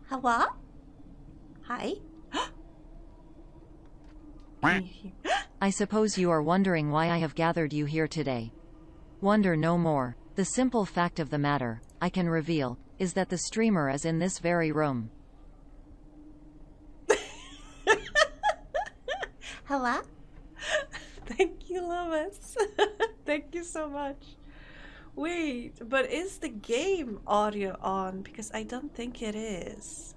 Hello? Hi? I suppose you are wondering why I have gathered you here today. Wonder no more. The simple fact of the matter, I can reveal, is that the streamer is in this very room. Hello? Thank you, Lewis. Thank you so much. Wait, but is the game audio on? Because I don't think it is.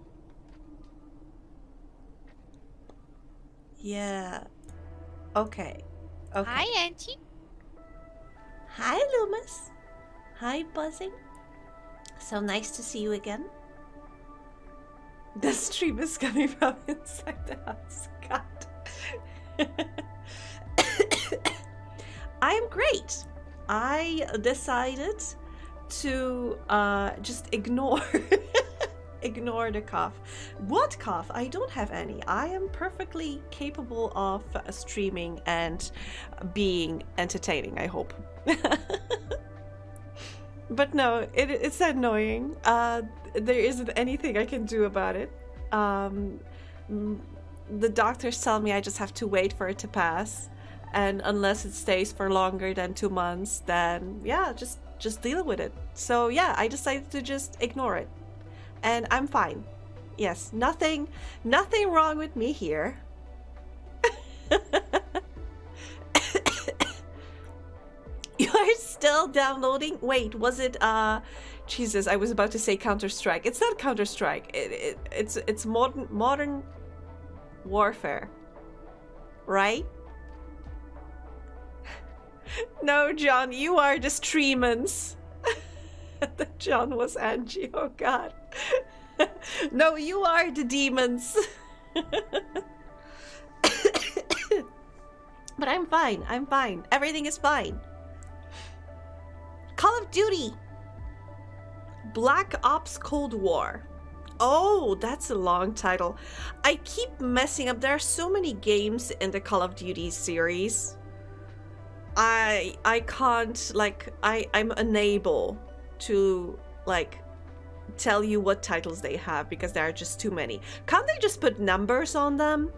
Yeah. Okay. Okay. Hi, Auntie. Hi, Loomis. Hi, Buzzing. So nice to see you again. The stream is coming from inside the house. God. I am great. I decided to just ignore ignore the cough. What cough? I don't have any. I am perfectly capable of streaming and being entertaining, I hope. But no, it's annoying. There isn't anything I can do about it. The doctors tell me I just have to wait for it to pass. And unless it stays for longer than 2 months, then yeah, just deal with it. So yeah, I decided to just ignore it. And I'm fine. Yes, nothing wrong with me here. You are still downloading? Wait, was it Jesus, I was about to say Counter-Strike. It's not Counter-Strike. It's modern warfare. Right? No, John, you are the streamers. That John was Angie. Oh God. No, you are the demons. But I'm fine. I'm fine. Everything is fine. Call of Duty. Black Ops Cold War. Oh, that's a long title. I keep messing up. There are so many games in the Call of Duty series. I can't, like, I'm unable to, like, tell you what titles they have because there are just too many. Can't they just put numbers on them?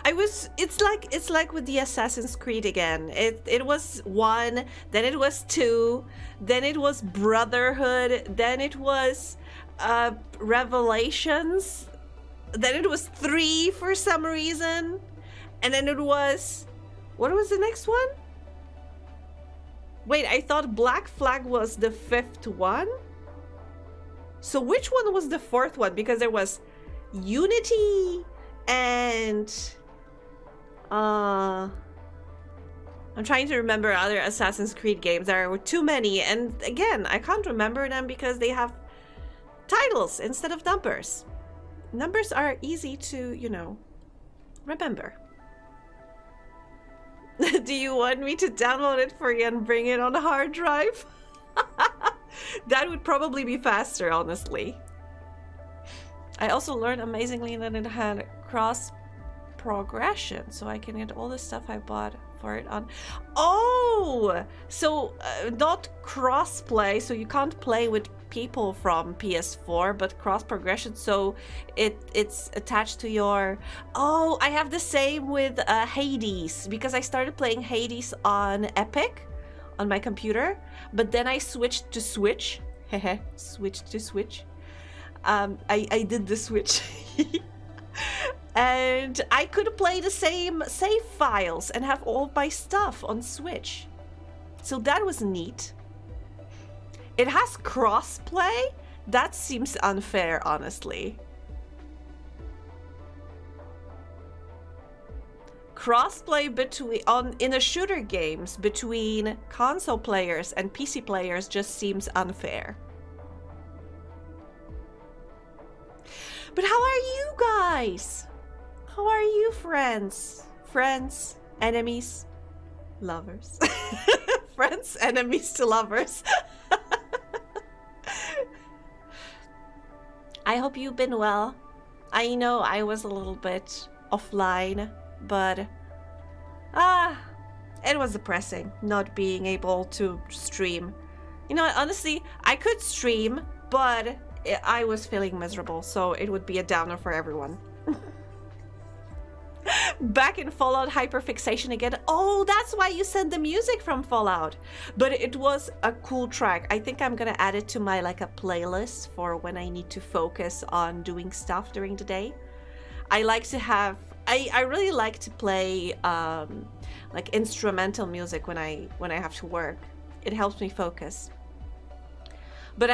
It's like with the Assassin's Creed again. It was 1, then it was 2, then it was Brotherhood, then it was Revelations, then it was 3 for some reason, and then it was, what was the next one? Wait, I thought Black Flag was the 5th one? So which one was the 4th one? Because there was Unity and I'm trying to remember other Assassin's Creed games. There were too many, and again, I can't remember them because they have titles instead of numbers. Numbers are easy to, you know, remember. Do you want me to download it for you and bring it on a hard drive? That would probably be faster, honestly. I also learned amazingly that it had cross progression, so I can get all the stuff I bought for it on. Oh, so not cross play, so you can't play with people from PS4, but cross progression, so it's attached to your. Oh, I have the same with Hades, because I started playing Hades on Epic on my computer, but then I switched to Switch. Switched to Switch. I did the switch. And I could play the same save files and have all my stuff on Switch. So that was neat. It has crossplay? That seems unfair, honestly. Crossplay in a shooter games between console players and PC players just seems unfair. But how are you guys? How are you, friends? Friends, enemies, lovers. Friends, enemies to lovers. I hope you've been well. I know I was a little bit offline, but it was depressing not being able to stream. You know, honestly, I could stream, but I was feeling miserable, so it would be a downer for everyone. Back in Fallout hyperfixation again. Oh, that's why you sent the music from Fallout. But it was a cool track. I think I'm gonna add it to my like a playlist for when I need to focus on doing stuff during the day. I like to have I really like to play like instrumental music when I have to work. It helps me focus. But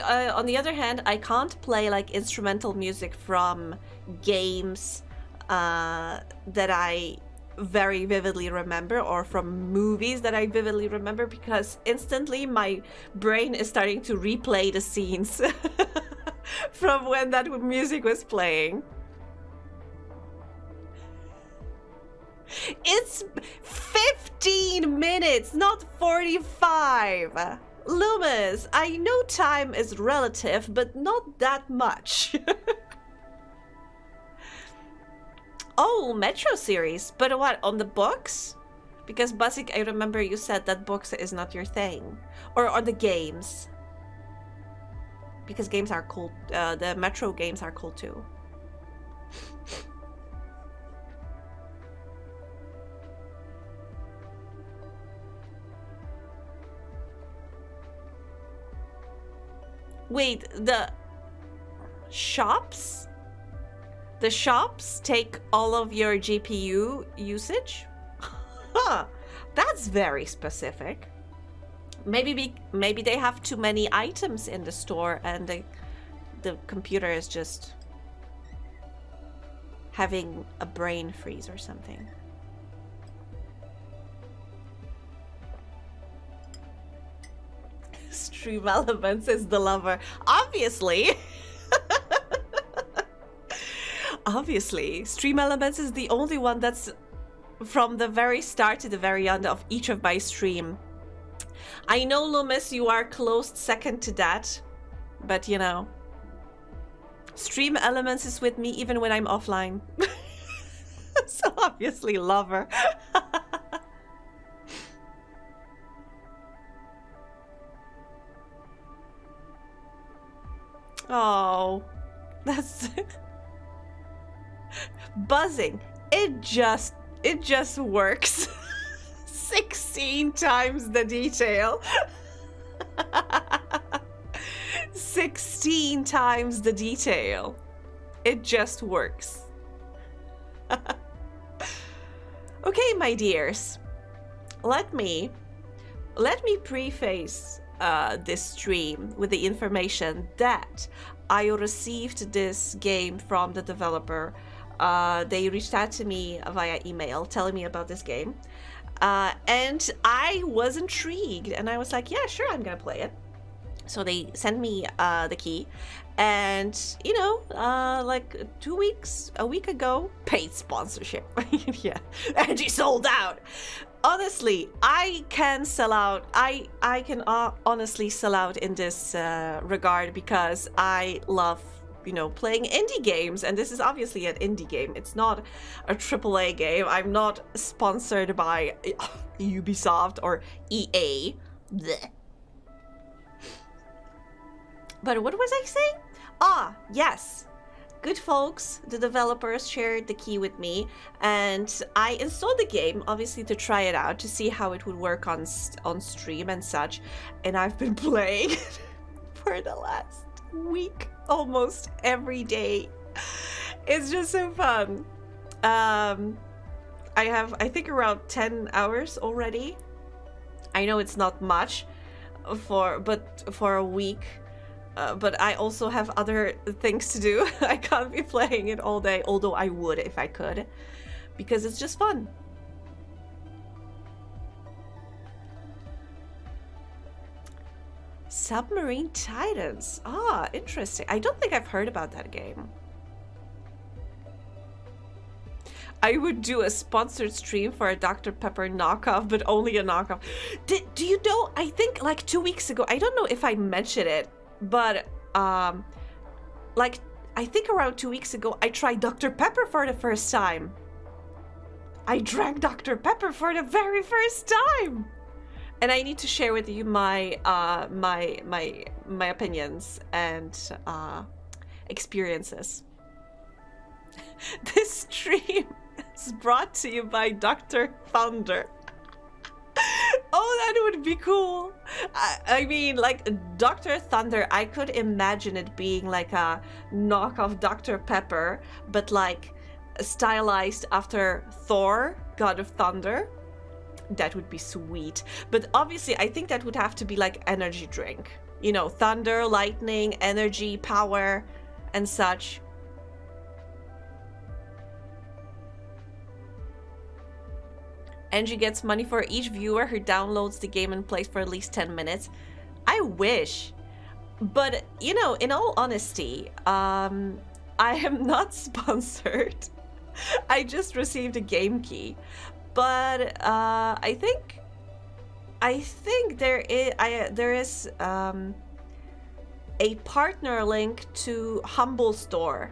on the other hand, I can't play like instrumental music from games that I very vividly remember, or from movies that I vividly remember, because instantly my brain is starting to replay the scenes from when that music was playing. It's 15 minutes, not 45. Loomis, I know time is relative, but not that much. Oh, Metro series. But what, on the books? Because Basic, I remember you said that books is not your thing. Or the games. Because games are cool. The Metro games are cool too. Wait, the shops? The shops take all of your GPU usage? Huh, that's very specific. Maybe they have too many items in the store and the computer is just having a brain freeze or something. Stream Elements is the lover. Obviously. Obviously. Stream Elements is the only one that's from the very start to the very end of each of my stream. I know, Loomis, you are close second to that. But, you know. Stream Elements is with me even when I'm offline. So obviously lover. Oh, that's buzzing. It just works. 16 times the detail. 16 times the detail. It just works. Okay, my dears. Let me preface this stream with the information that I received this game from the developer. They reached out to me via email telling me about this game, and I was intrigued and I was like, yeah, sure, I'm gonna play it. So they sent me the key, and you know, like a week ago, paid sponsorship. Yeah, and she sold out. Honestly, I can sell out. I can honestly sell out in this regard, because I love, you know, playing indie games, and this is obviously an indie game. It's not a AAA game. I'm not sponsored by Ubisoft or EA. Blech. But what was I saying? Ah, yes. Good folks, the developers shared the key with me, and I installed the game, obviously, to try it out, to see how it would work on stream and such. And I've been playing for the last week, almost every day. It's just so fun. I have, I think, around 10 hours already. I know it's not much for a week. But I also have other things to do. I can't be playing it all day, although I would if I could, because it's just fun. Submarine Titans. Ah, interesting. I don't think I've heard about that game. I would do a sponsored stream for a Dr. Pepper knockoff, but only a knockoff. Do you know, I think like 2 weeks ago, I don't know if I mentioned it, but like I think around 2 weeks ago, I tried Dr. Pepper for the first time. I drank Dr. Pepper for the very first time, And I need to share with you my my opinions and experiences. This stream is brought to you by Dr. Thunder. Oh, that would be cool. I mean, like, Dr. Thunder, I could imagine it being like a knockoff Dr. Pepper, but like stylized after Thor, God of Thunder. That would be sweet. But obviously, I think that would have to be like energy drink. You know, thunder, lightning, energy, power, and such. Angie gets money for each viewer who downloads the game and plays for at least 10 minutes. I wish. But, you know, in all honesty, I am not sponsored. I just received a game key. But I think there is a partner link to Humble Store.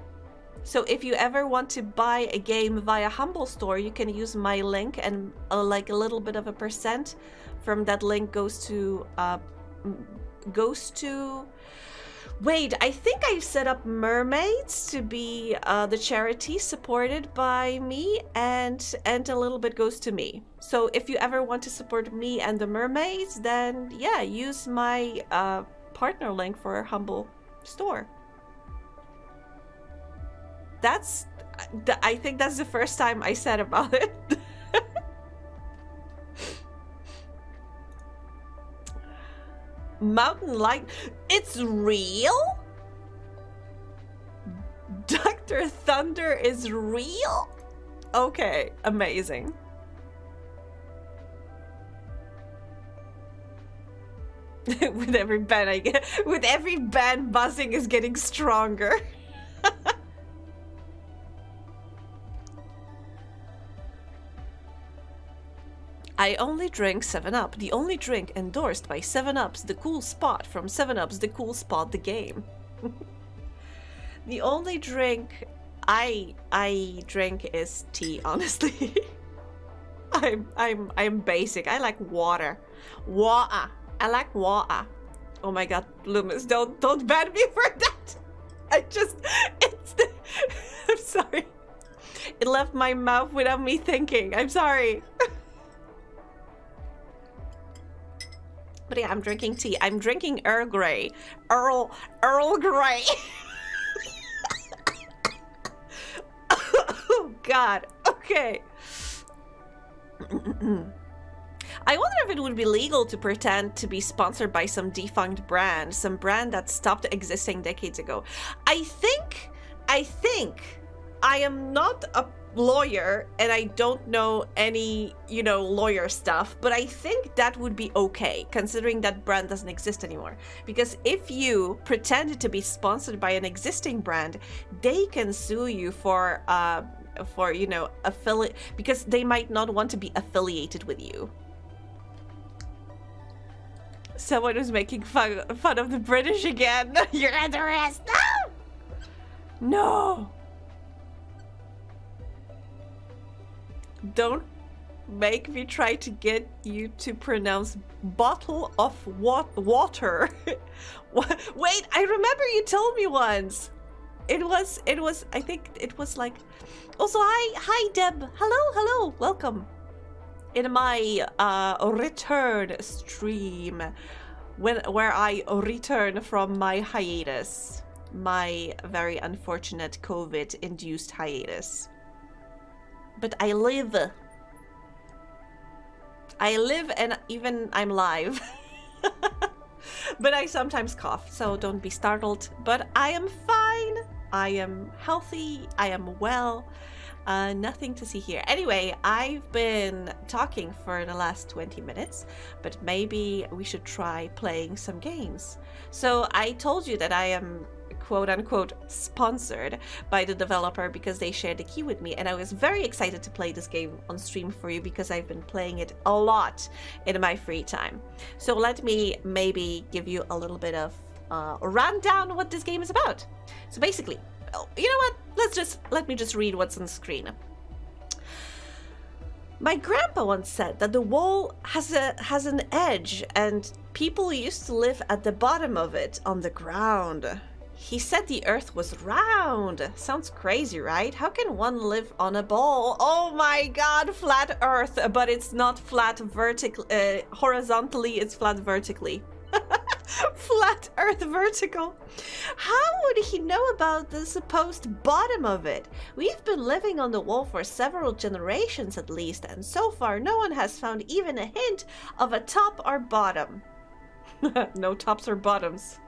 So if you ever want to buy a game via Humble Store, you can use my link, and like a little bit of a percent from that link goes to wait, I think I set up Mermaids to be the charity supported by me, and a little bit goes to me. So if you ever want to support me and the Mermaids, then yeah, use my partner link for Humble Store. I think that's the first time I said about it. Mountain Light, it's real? Dr. Thunder is real? Okay, amazing. With every ban I get, with every ban, buzzing is getting stronger. I only drink 7-Up, the only drink endorsed by 7-Up's The Cool Spot from 7-Up's The Cool Spot, the game. The only drink I drink is tea, honestly. I'm basic. I like water. Water. I like water. Oh my god, Loomis, don't ban me for that. I'm sorry. It left my mouth without me thinking. I'm sorry. But yeah, I'm drinking tea. I'm drinking Earl Grey. Earl Grey. Oh god. Okay. I wonder if it would be legal to pretend to be sponsored by some defunct brand, some brand that stopped existing decades ago. I think I am not a lawyer and I don't know any, you know, lawyer stuff, but I think that would be okay considering that brand doesn't exist anymore. Because if you pretend to be sponsored by an existing brand, they can sue you for you know, affiliate, because they might not want to be affiliated with you. Someone was making fun of the British again. You're under arrest. No! No! Don't make me try to get you to pronounce bottle of water. Wait, I remember you told me once. It was, I think it was like, also, hi Deb. Hello, welcome. In my return stream, where I return from my hiatus, my very unfortunate COVID-induced hiatus. But I live and even I'm live. But I sometimes cough, so don't be startled. But I am fine. I am healthy. I am well. Nothing to see here. Anyway, I've been talking for the last 20 minutes, but maybe we should try playing some games. So I told you that I am quote-unquote sponsored by the developer because they shared the key with me, and I was very excited to play this game on stream for you because I've been playing it a lot in my free time. So let me maybe give you a little bit of a rundown on what this game is about. So basically, you know what? Let me just read what's on the screen. My grandpa once said that the wall has an edge and people used to live at the bottom of it on the ground. He said the earth was round. Sounds crazy, right? How can one live on a ball? Oh my god, flat earth, but it's not flat vertically, horizontally, it's flat vertically. Flat earth vertical. How would he know about the supposed bottom of it? We've been living on the wall for several generations at least, and so far no one has found even a hint of a top or bottom. No tops or bottoms.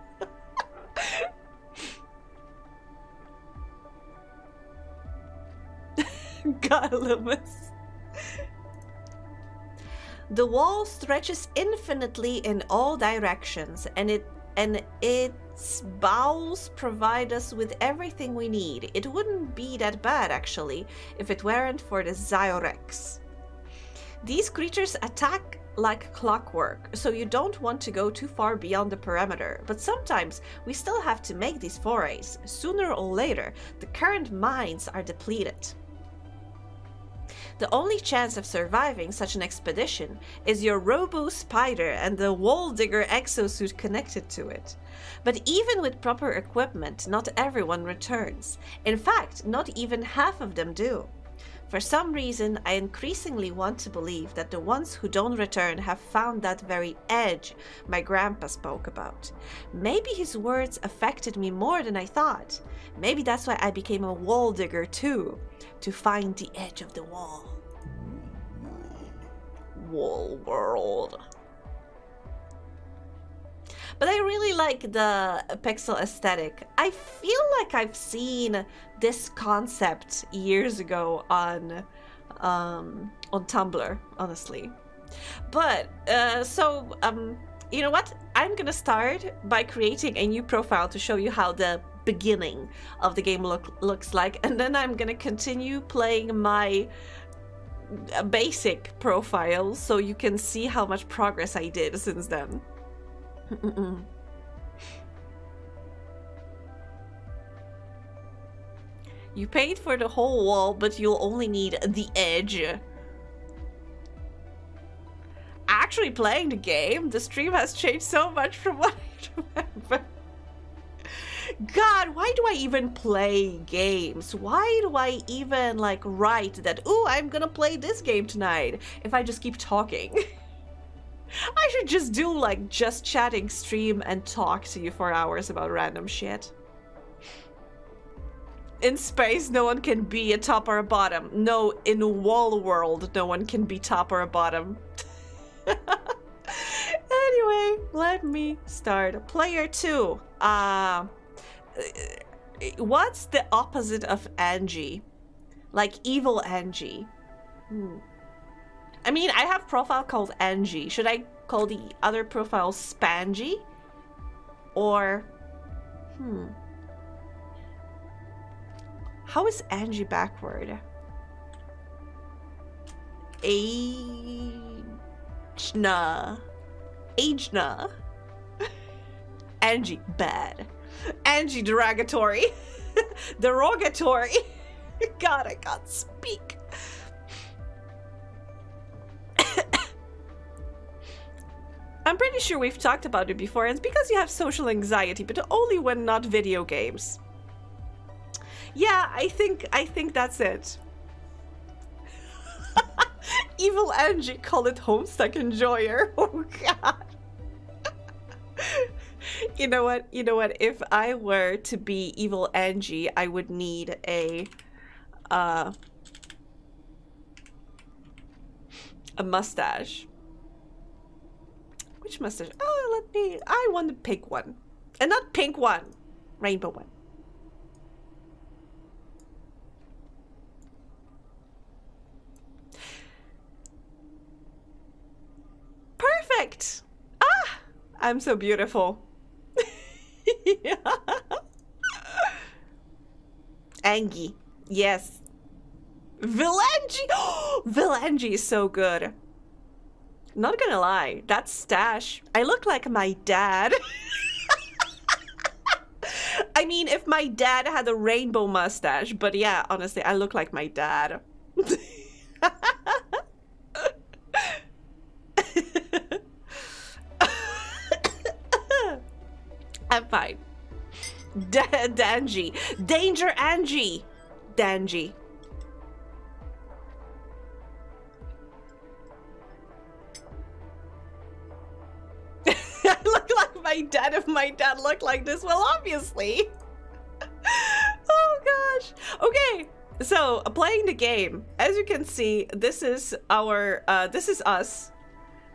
God, Loomis. The wall stretches infinitely in all directions, and its bowels provide us with everything we need. It wouldn't be that bad, actually, if it weren't for the Zyrex. These creatures attack like clockwork, so you don't want to go too far beyond the perimeter, but sometimes we still have to make these forays. Sooner or later, the current mines are depleted. The only chance of surviving such an expedition is your robo-spider and the wall digger exosuit connected to it. But even with proper equipment, not everyone returns. In fact, not even half of them do. For some reason, I increasingly want to believe that the ones who don't return have found that very edge my grandpa spoke about. Maybe his words affected me more than I thought. Maybe that's why I became a wall digger too, to find the edge of the wall. Wall world. But I really like the pixel aesthetic. I feel like I've seen this concept years ago on Tumblr, honestly. But you know what? I'm gonna start by creating a new profile to show you how the beginning of the game looks like, and then I'm gonna continue playing my basic profile so you can see how much progress I did since then. You paid for the whole wall, but you'll only need the edge. Actually playing the game, the stream has changed so much from what I remember. God, why do I even play games? Why do I even like write that, oh, I'm gonna play this game tonight, if I just keep talking? I should just do like just chatting stream and talk to you for hours about random shit. In space, no one can be a top or a bottom. No, in a wall world, no one can be top or a bottom. Anyway, let me start. Player 2. What's the opposite of Angie? Like evil Angie. I mean, I have profile called Angie. Should I call the other profile Spangy? Or... How is Angie backward? Ajna. Angie, bad. Angie, derogatory. Derogatory. God, I can't speak. I'm pretty sure we've talked about it before. It's because you have social anxiety, but only when not video games. Yeah, I think that's it. Evil Angie, call it Homestuck Enjoyer. Oh god. You know what? If I were to be evil Angie, I would need a mustache. Which mustache? Oh, I want the pink one. And not pink one. Rainbow one. Perfect! Ah! I'm so beautiful. Yeah. Angie. Yes. Vilangi! Vilangi is so good. Not gonna lie, that stash, I look like my dad. I mean, if my dad had a rainbow mustache, but yeah, honestly, I look like my dad. I'm fine. Danji. Danger Angie. Danji. I look like my dad if my dad looked like this. Well, obviously. Oh gosh. Okay. So, playing the game. As you can see, this is our this is us.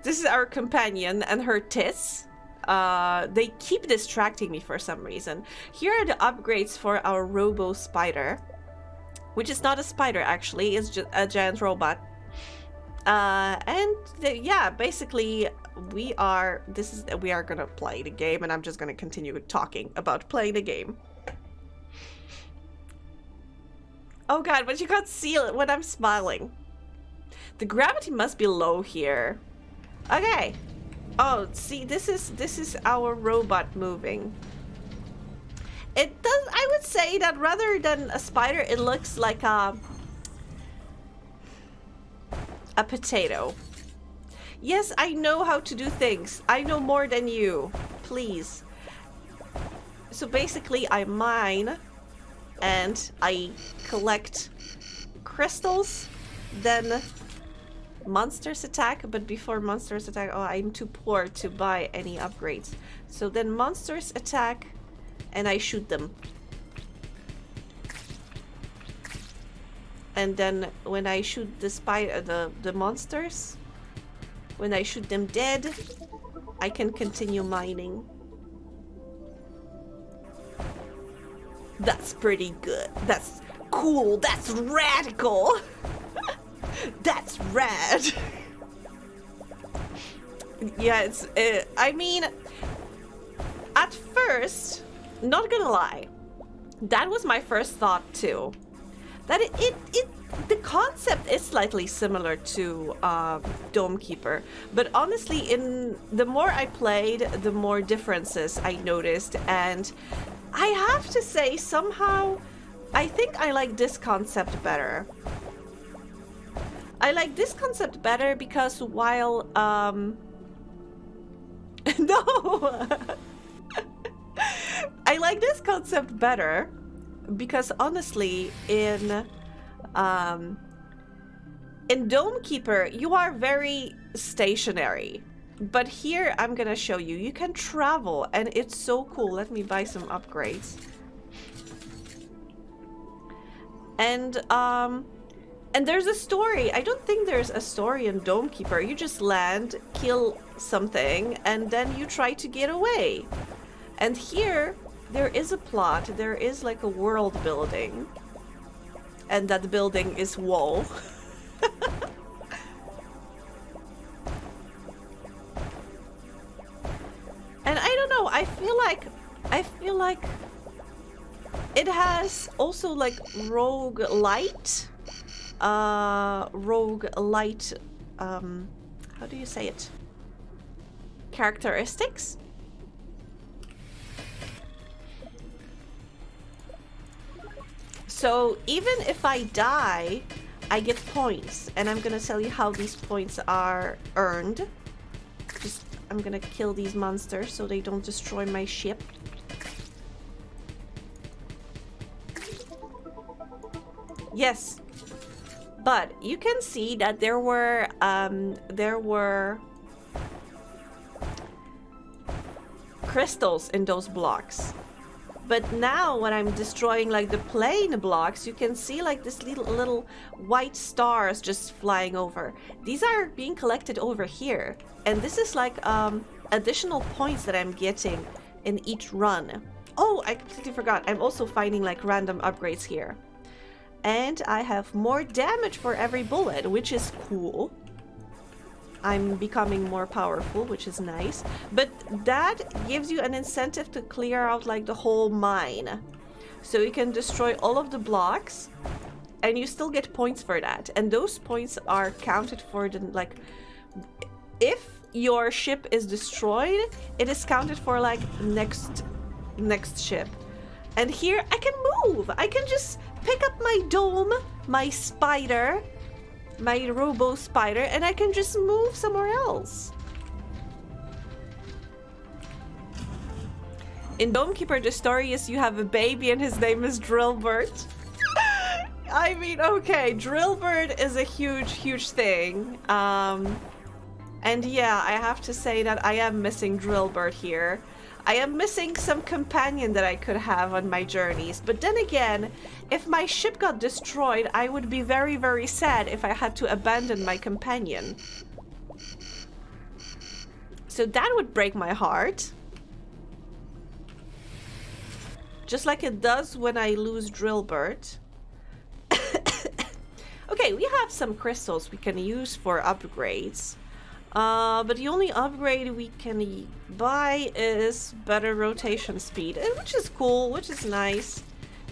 This is our companion and her tits. They keep distracting me for some reason. Here are the upgrades for our Robo Spider, which is not a spider actually, it's just a giant robot. Yeah, basically we are gonna play the game, and I'm just gonna continue talking about playing the game. Oh god, but you can't see it when I'm smiling. The gravity must be low here. Okay. Oh, see, this is our robot moving. It does, I would say that rather than a spider, it looks like a potato. Yes, I know how to do things. I know more than you. Please. So basically, I mine and I collect crystals, then monsters attack, but before monsters attack, oh, I'm too poor to buy any upgrades. So then monsters attack and I shoot them. And then when I shoot the monsters, when I shoot them dead, I can continue mining. That's pretty good. That's cool. That's radical. That's rad. Yeah, it's I mean, at first, not gonna lie, that was my first thought too. That the concept is slightly similar to Dome Keeper, but honestly, the more I played, the more differences I noticed, and I have to say, somehow, I think I like this concept better. I like this concept better because while, no! I like this concept better because honestly, in Dome Keeper, you are very stationary. But here, I'm gonna show you. You can travel, and it's so cool. Let me buy some upgrades. And there's a story. I don't think there's a story in Dome Keeper. You just land, kill something, and then you try to get away. And here, there is a plot. There is like a world building. And that building is wall. And I don't know, I feel like it has also like roguelite, how do you say it? Characteristics? So even if I die, I get points, and I'm gonna tell you how these points are earned. I'm gonna kill these monsters so they don't destroy my ship. Yes, but you can see that there were crystals in those blocks. But now when I'm destroying like the plain blocks, you can see like this little white stars just flying over. These are being collected over here. And this is like additional points that I'm getting in each run. Oh, I completely forgot. I'm also finding like random upgrades here. And I have more damage for every bullet, which is cool. I'm becoming more powerful, which is nice. But that gives you an incentive to clear out like the whole mine. So you can destroy all of the blocks and you still get points for that. And those points are counted for the like, if your ship is destroyed, it is counted for like next ship. And here I can move. I can just pick up my dome, my spider, my robo spider, and I can just move somewhere else. In Domekeeper, the story is you have a baby and his name is Drillbert. I mean, okay, Drillbert is a huge, huge thing. And yeah, I have to say that I am missing Drillbert here. I am missing some companion that I could have on my journeys. But then again, if my ship got destroyed, I would be very, very sad if I had to abandon my companion. So that would break my heart. Just like it does when I lose Drillbert. Okay, we have some crystals we can use for upgrades. But the only upgrade we can buy is better rotation speed, which is cool, which is nice.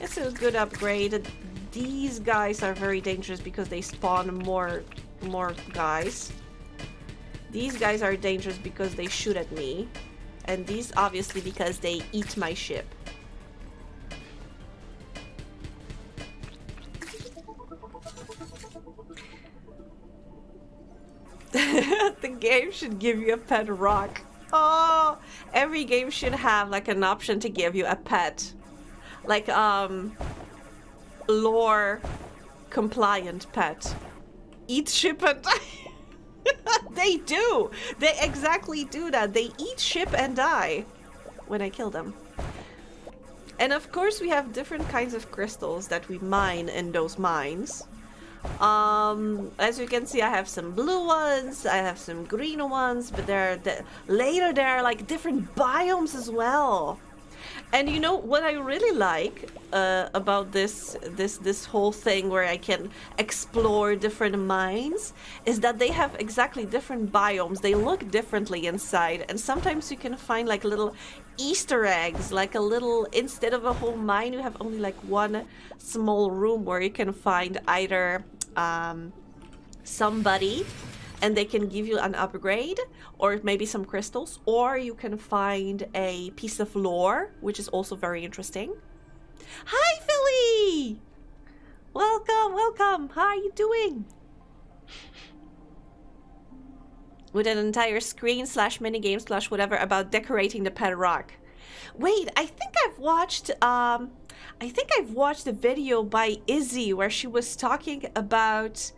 It's a good upgrade. These guys are very dangerous because they spawn more guys. These guys are dangerous because they shoot at me. And these obviously because they eat my ship. The game should give you a pet rock. Oh, every game should have like an option to give you a pet. Like lore compliant pet. Eat ship and die. They do. They exactly do that. They eat ship and die when I kill them. And of course we have different kinds of crystals that we mine in those mines. As you can see, I have some blue ones, I have some green ones, but later there are like different biomes as well. And you know what I really like about this whole thing where I can explore different mines is that they have exactly different biomes. They look differently inside, and sometimes you can find like little Easter eggs, like a little, instead of a whole mine, you have only like one small room where you can find either somebody and they can give you an upgrade, or maybe some crystals, or you can find a piece of lore, which is also very interesting. Hi, Philly! Welcome, welcome. How are you doing? With an entire screen / minigame / whatever about decorating the pet rock. Wait, I think I've watched a video by Izzy where she was talking about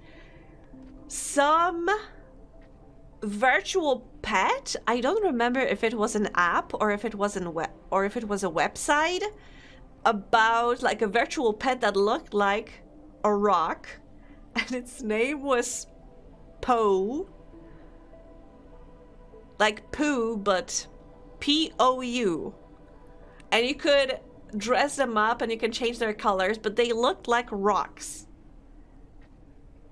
some virtual pet. I don't remember if it was an app or if it was a website about like a virtual pet that looked like a rock, and its name was Poe. Like poo, but P-O-U. And you could dress them up and you can change their colors, but they looked like rocks.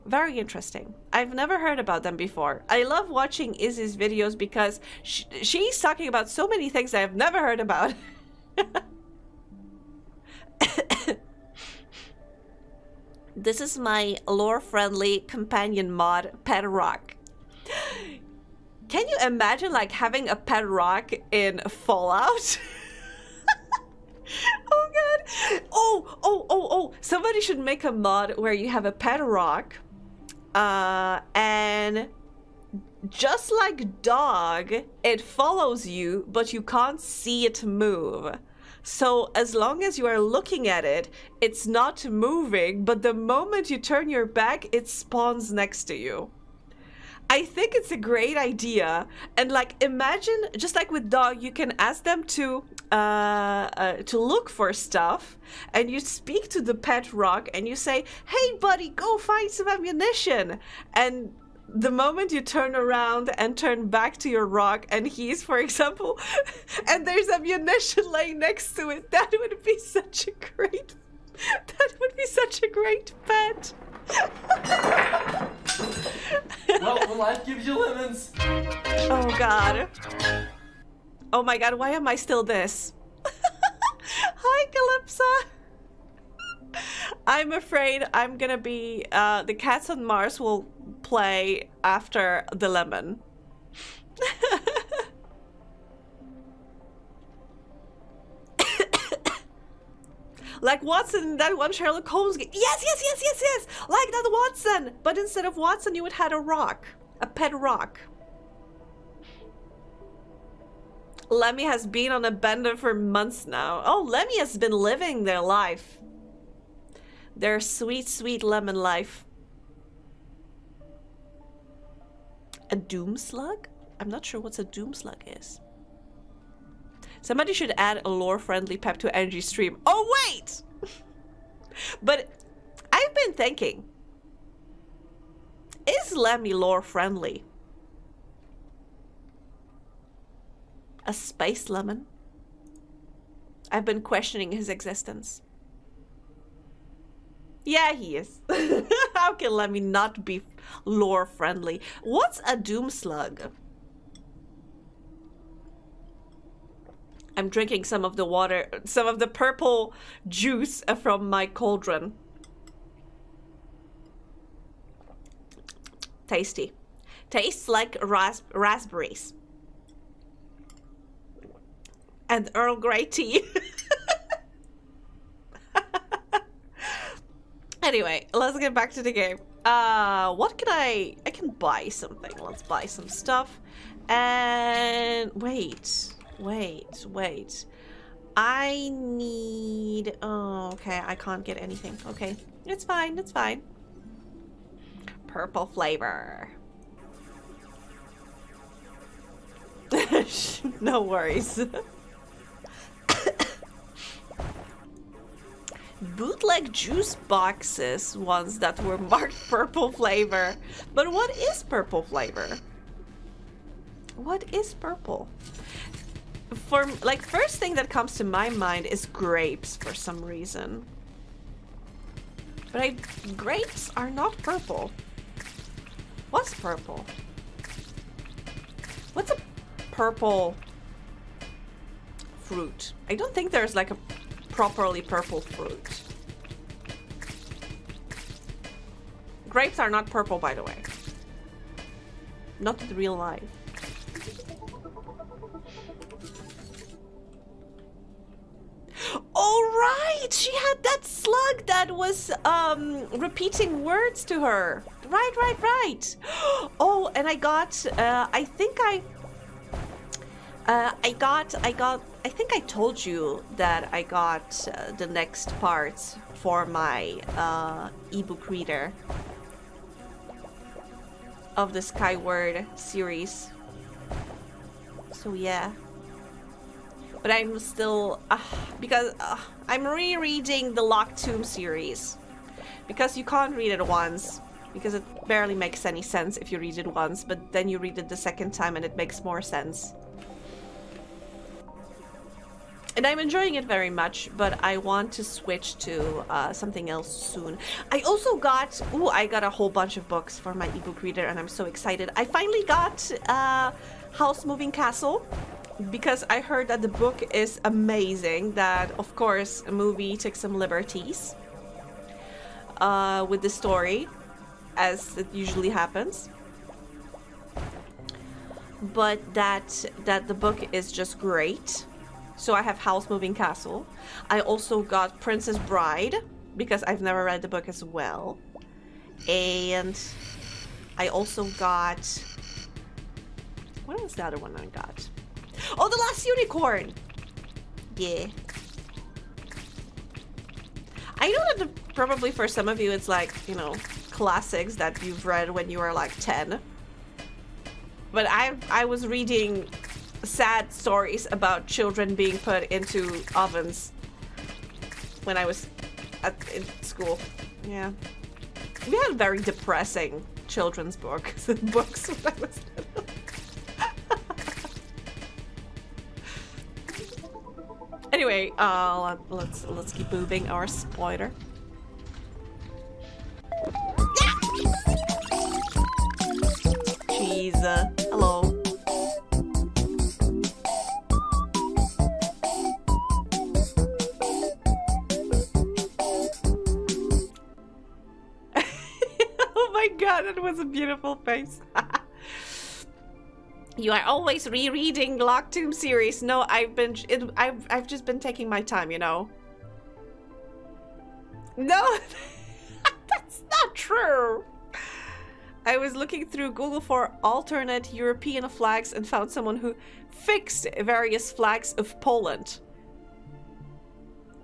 Very interesting. I've never heard about them before. I love watching Izzy's videos because she's talking about so many things I've never heard about. This is my lore-friendly companion mod, Pet Rock. Can you imagine like having a pet rock in Fallout? Oh god. Oh, somebody should make a mod where you have a pet rock and just like dog, it follows you, but you can't see it move. So as long as you are looking at it, it's not moving, but the moment you turn your back, it spawns next to you. I think it's a great idea. And like, imagine, just like with dog, you can ask them to look for stuff, and you speak to the pet rock and you say, hey buddy, go find some ammunition. And the moment you turn around and turn back to your rock and he's, for example, and there's ammunition laying next to it, that would be such a great pet. Well, when life gives you lemons. Oh god. Oh my god, why am I still this? Hi, Calypsa. I'm afraid I'm gonna be, the Cats on Mars will play after the lemon. Like Watson, that one Sherlock Holmes game. Yes! Like that Watson! But instead of Watson, you would have a rock. A pet rock. Lemmy has been on a bender for months now. Oh, Lemmy has been living their life. Their sweet, sweet lemon life. A doom slug? I'm not sure what a doom slug is. Somebody should add a lore-friendly pep to energy stream. Oh, wait! But I've been thinking, is Lemmy lore-friendly? A space lemon? I've been questioning his existence. Yeah, he is. How can Lemmy not be lore-friendly? What's a doom slug? I'm drinking some of the water, some of the purple juice from my cauldron. Tasty. Tastes like raspberries. And Earl Grey tea. Anyway, let's get back to the game. What can I can buy something. Let's buy some stuff. And wait. I need, oh, okay, I can't get anything. Okay, it's fine, it's fine. Purple flavor. No worries. Bootleg juice boxes, ones that were marked purple flavor. But what is purple flavor? What is purple? For like, first thing that comes to my mind is grapes for some reason. But grapes are not purple. What's purple? What's a purple fruit? I don't think there's like a properly purple fruit. Grapes are not purple, by the way. Not in real life. Oh, right! She had that slug that was repeating words to her. Right. Oh, and I got, I think I told you that I got the next parts for my ebook reader of the Skyward series. So yeah. But I'm still, because I'm rereading the Locked Tomb series. Because you can't read it once. Because it barely makes any sense if you read it once, but then you read it the second time and it makes more sense. And I'm enjoying it very much, but I want to switch to something else soon. I also got, I got a whole bunch of books for my ebook reader and I'm so excited. I finally got House Moving Castle. Because I heard that the book is amazing, that of course a movie took some liberties with the story, as it usually happens, but that the book is just great. So I have House Moving Castle. I also got Princess Bride, because I've never read the book as well, and I also got, what was the other one I got? Oh, The Last Unicorn! Yeah. I know that probably for some of you it's like, you know, classics that you've read when you were like 10. But I was reading sad stories about children being put into ovens when I was in school. Yeah. We had very depressing children's books when I was little. Anyway, let's keep moving our spoiler. Cheese. Hello. Oh my god, that was a beautiful face. You are always rereading Locked Tomb series. No, I've just been taking my time, you know. No, that's not true. I was looking through Google for alternate European flags and found someone who fixed various flags of Poland.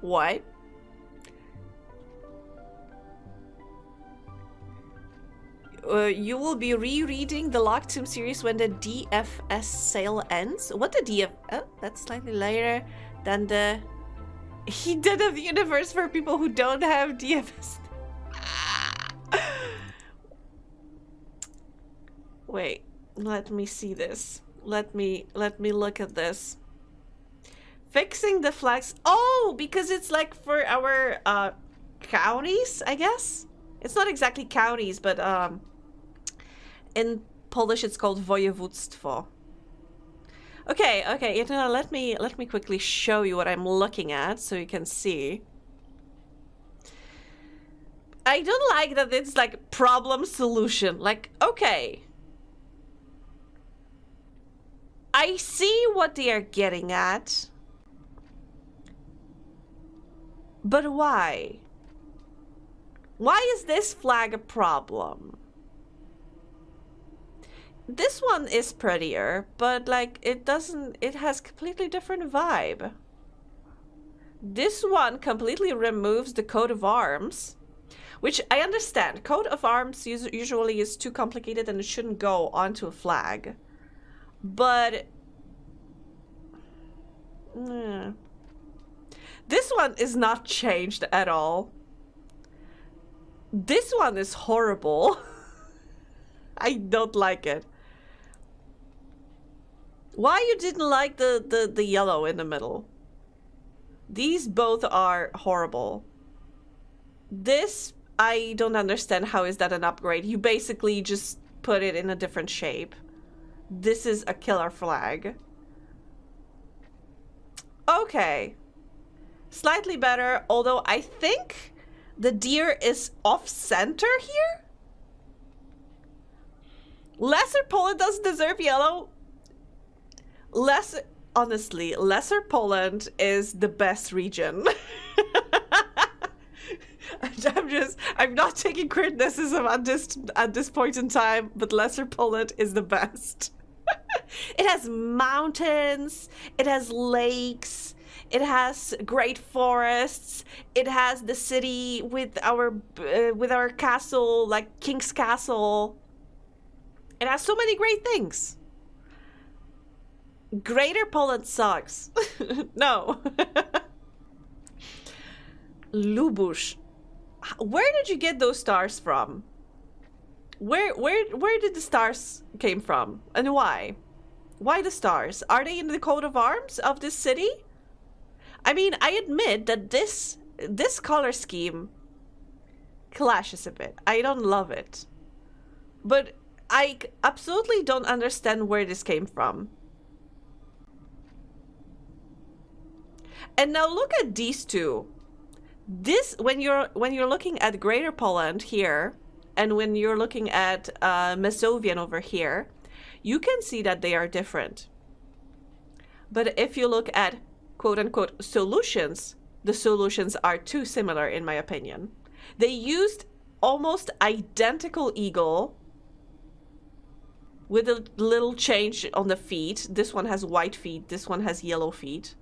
What? You will be rereading the Locked Sim series when the DFS sale ends. What the DF? Oh, that's slightly later than the Dead of the Universe for people who don't have DFS. Wait, let me see this. Let me look at this. Fixing the flags. Oh, because it's like for our counties, I guess. It's not exactly counties, but in Polish it's called województwo. Okay, okay, you know, let me quickly show you what I'm looking at so you can see. I don't like that it's like problem solution. Like, okay. I see what they are getting at. But why? Why is this flag a problem? This one is prettier, but like it has completely different vibe. This one completely removes the coat of arms, which I understand. Coat of arms usually is too complicated and it shouldn't go onto a flag. But this one is not changed at all. This one is horrible. I don't like it. Why you didn't like the yellow in the middle? These both are horrible. This, I don't understand. How is that an upgrade? You basically just put it in a different shape. This is a killer flag. Okay. Slightly better, although I think the deer is off-center here? Lesser Poland doesn't deserve yellow. Honestly, Lesser Poland is the best region. I'm not taking criticism at this point in time, but Lesser Poland is the best. It has mountains, it has lakes, it has great forests, it has the city with our castle, like King's Castle. It has so many great things. Greater Poland sucks. No. Lubusz. Where did you get those stars from? Where did the stars came from? And why? Why the stars? Are they in the coat of arms of this city? I mean, I admit that this color scheme clashes a bit. I don't love it. But I absolutely don't understand where this came from. And now look at these two. This, when you're looking at Greater Poland here, and when you're looking at Masovian over here, you can see that they are different. But if you look at quote-unquote solutions, the solutions are too similar in my opinion. They used almost identical eagle with a little change on the feet. This one has white feet, this one has yellow feet.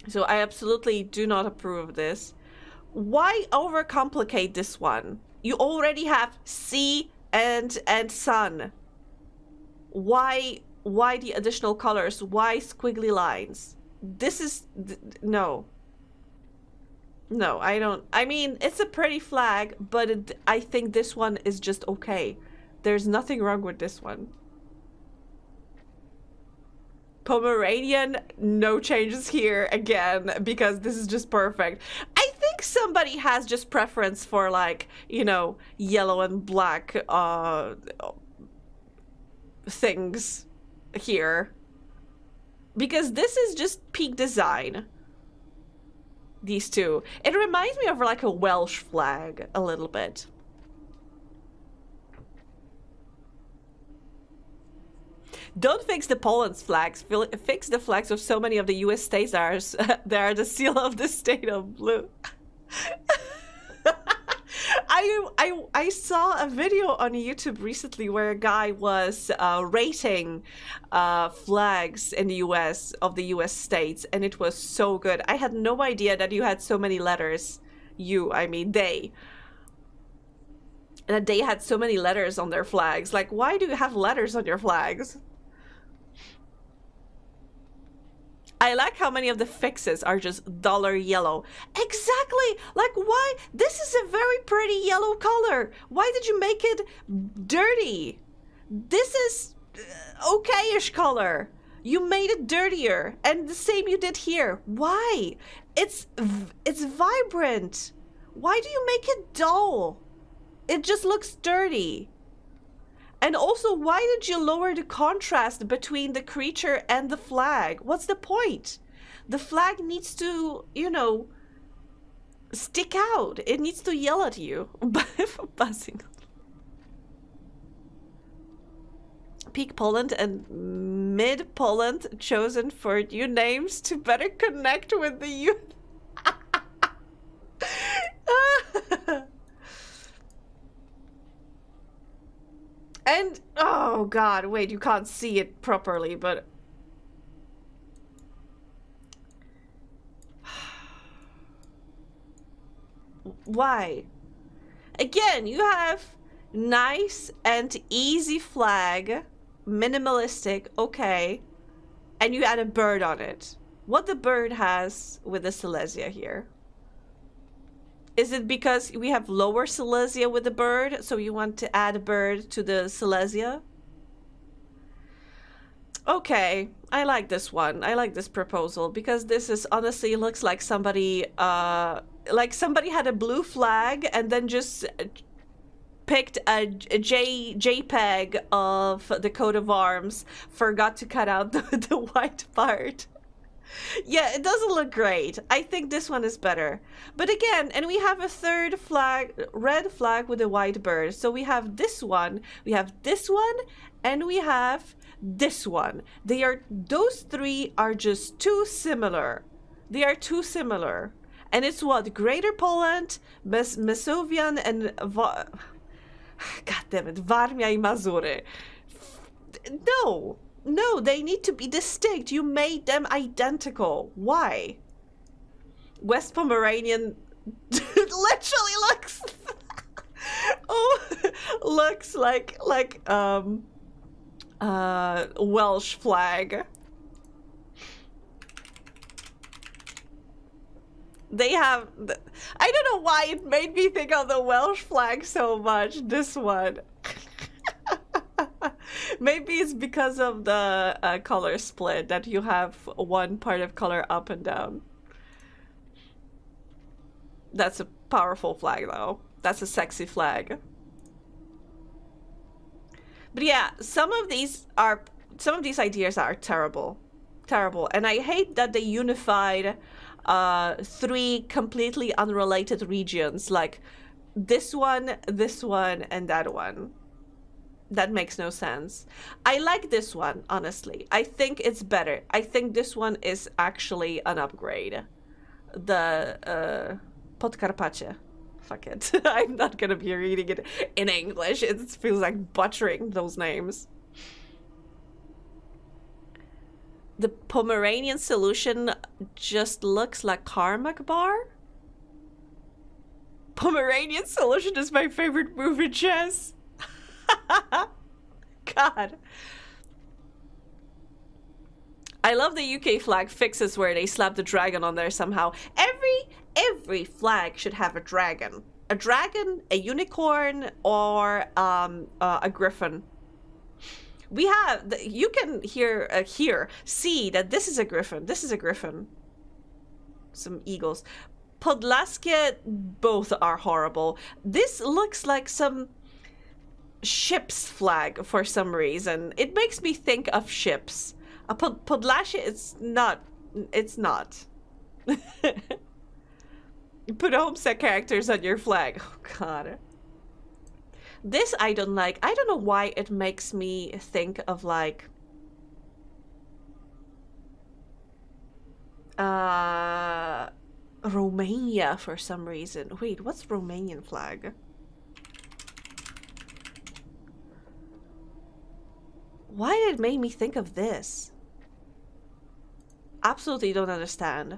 So I absolutely do not approve of this. Why overcomplicate this one? You already have sea and sun. Why the additional colors? Why squiggly lines? This is no. No, I don't. I mean, it's a pretty flag, but I think this one is just okay. There's nothing wrong with this one. Pomeranian, no changes here again, because this is just perfect. I think somebody has just preference for, like, you know, yellow and black things here. Because this is just peak design. These two. It reminds me of like a Welsh flag a little bit. Don't fix the Poland's flags. Fix the flags of so many of the US states that are the seal of the state of blue. I I saw a video on YouTube recently where a guy was rating flags in the US, of the US states, and it was so good. I had no idea that you had so many letters. I mean they. That they had so many letters on their flags. Like, why do you have letters on your flags? I like how many of the fixes are just dollar yellow. Exactly! Like, why? This is a very pretty yellow color. Why did you make it dirty? This is okay-ish color. You made it dirtier. And the same you did here. Why? It's vibrant. Why do you make it dull? It just looks dirty. And also, why did you lower the contrast between the creature and the flag? What's the point? The flag needs to, you know, stick out. It needs to yell at you. Buzzing. Peak Poland and Mid Poland chosen for new names to better connect with the youth. And, oh god, wait, you can't see it properly, but... Why? Again, you have nice and easy flag, minimalistic, okay, and you add a bird on it. What the bird has with the Silesia here? Is it because we have lower Silesia with the bird, so you want to add a bird to the Silesia? Okay, I like this one. I like this proposal because this is honestly looks like somebody had a blue flag and then just picked a JPEG of the coat of arms, forgot to cut out the white part. Yeah, it doesn't look great. I think this one is better. But again, and we have a third flag, red flag with a white bird. So we have this one, and we have this one. Those three are just too similar. They are too similar. And it's what? Greater Poland, Masovian, and God damn it, Warmia i Mazury. No, they need to be distinct. You made them identical. Why? West Pomeranian literally looks looks like Welsh flag. They have I don't know why it made me think of the Welsh flag so much, this one. Maybe it's because of the color split, that you have one part of color up and down. That's a powerful flag, though. That's a sexy flag. But yeah, some of these ideas are terrible. Terrible. And I hate that they unified three completely unrelated regions, like this one, and that one. That makes no sense. I like this one, honestly. I think it's better. I think this one is actually an upgrade. The Podkarpacie. Fuck it. I'm not gonna be reading it in English. It feels like butchering those names. The Pomeranian solution just looks like Carmack bar. Pomeranian solution is my favorite move in chess. God. I love the UK flag fixes where they slap the dragon on there somehow. Every flag should have a dragon. A dragon, a unicorn, or a griffin. We have, you can see that this is a griffin. This is a griffin. Some eagles. Podlaskie, both are horrible. This looks like some ship's flag for some reason. It makes me think of ships. A Podlasie, it's not. You put homestead characters on your flag. Oh god. This I don't like. I don't know why it makes me think of like Romania for some reason. Wait, what's Romanian flag? it make me think of this? Absolutely don't understand.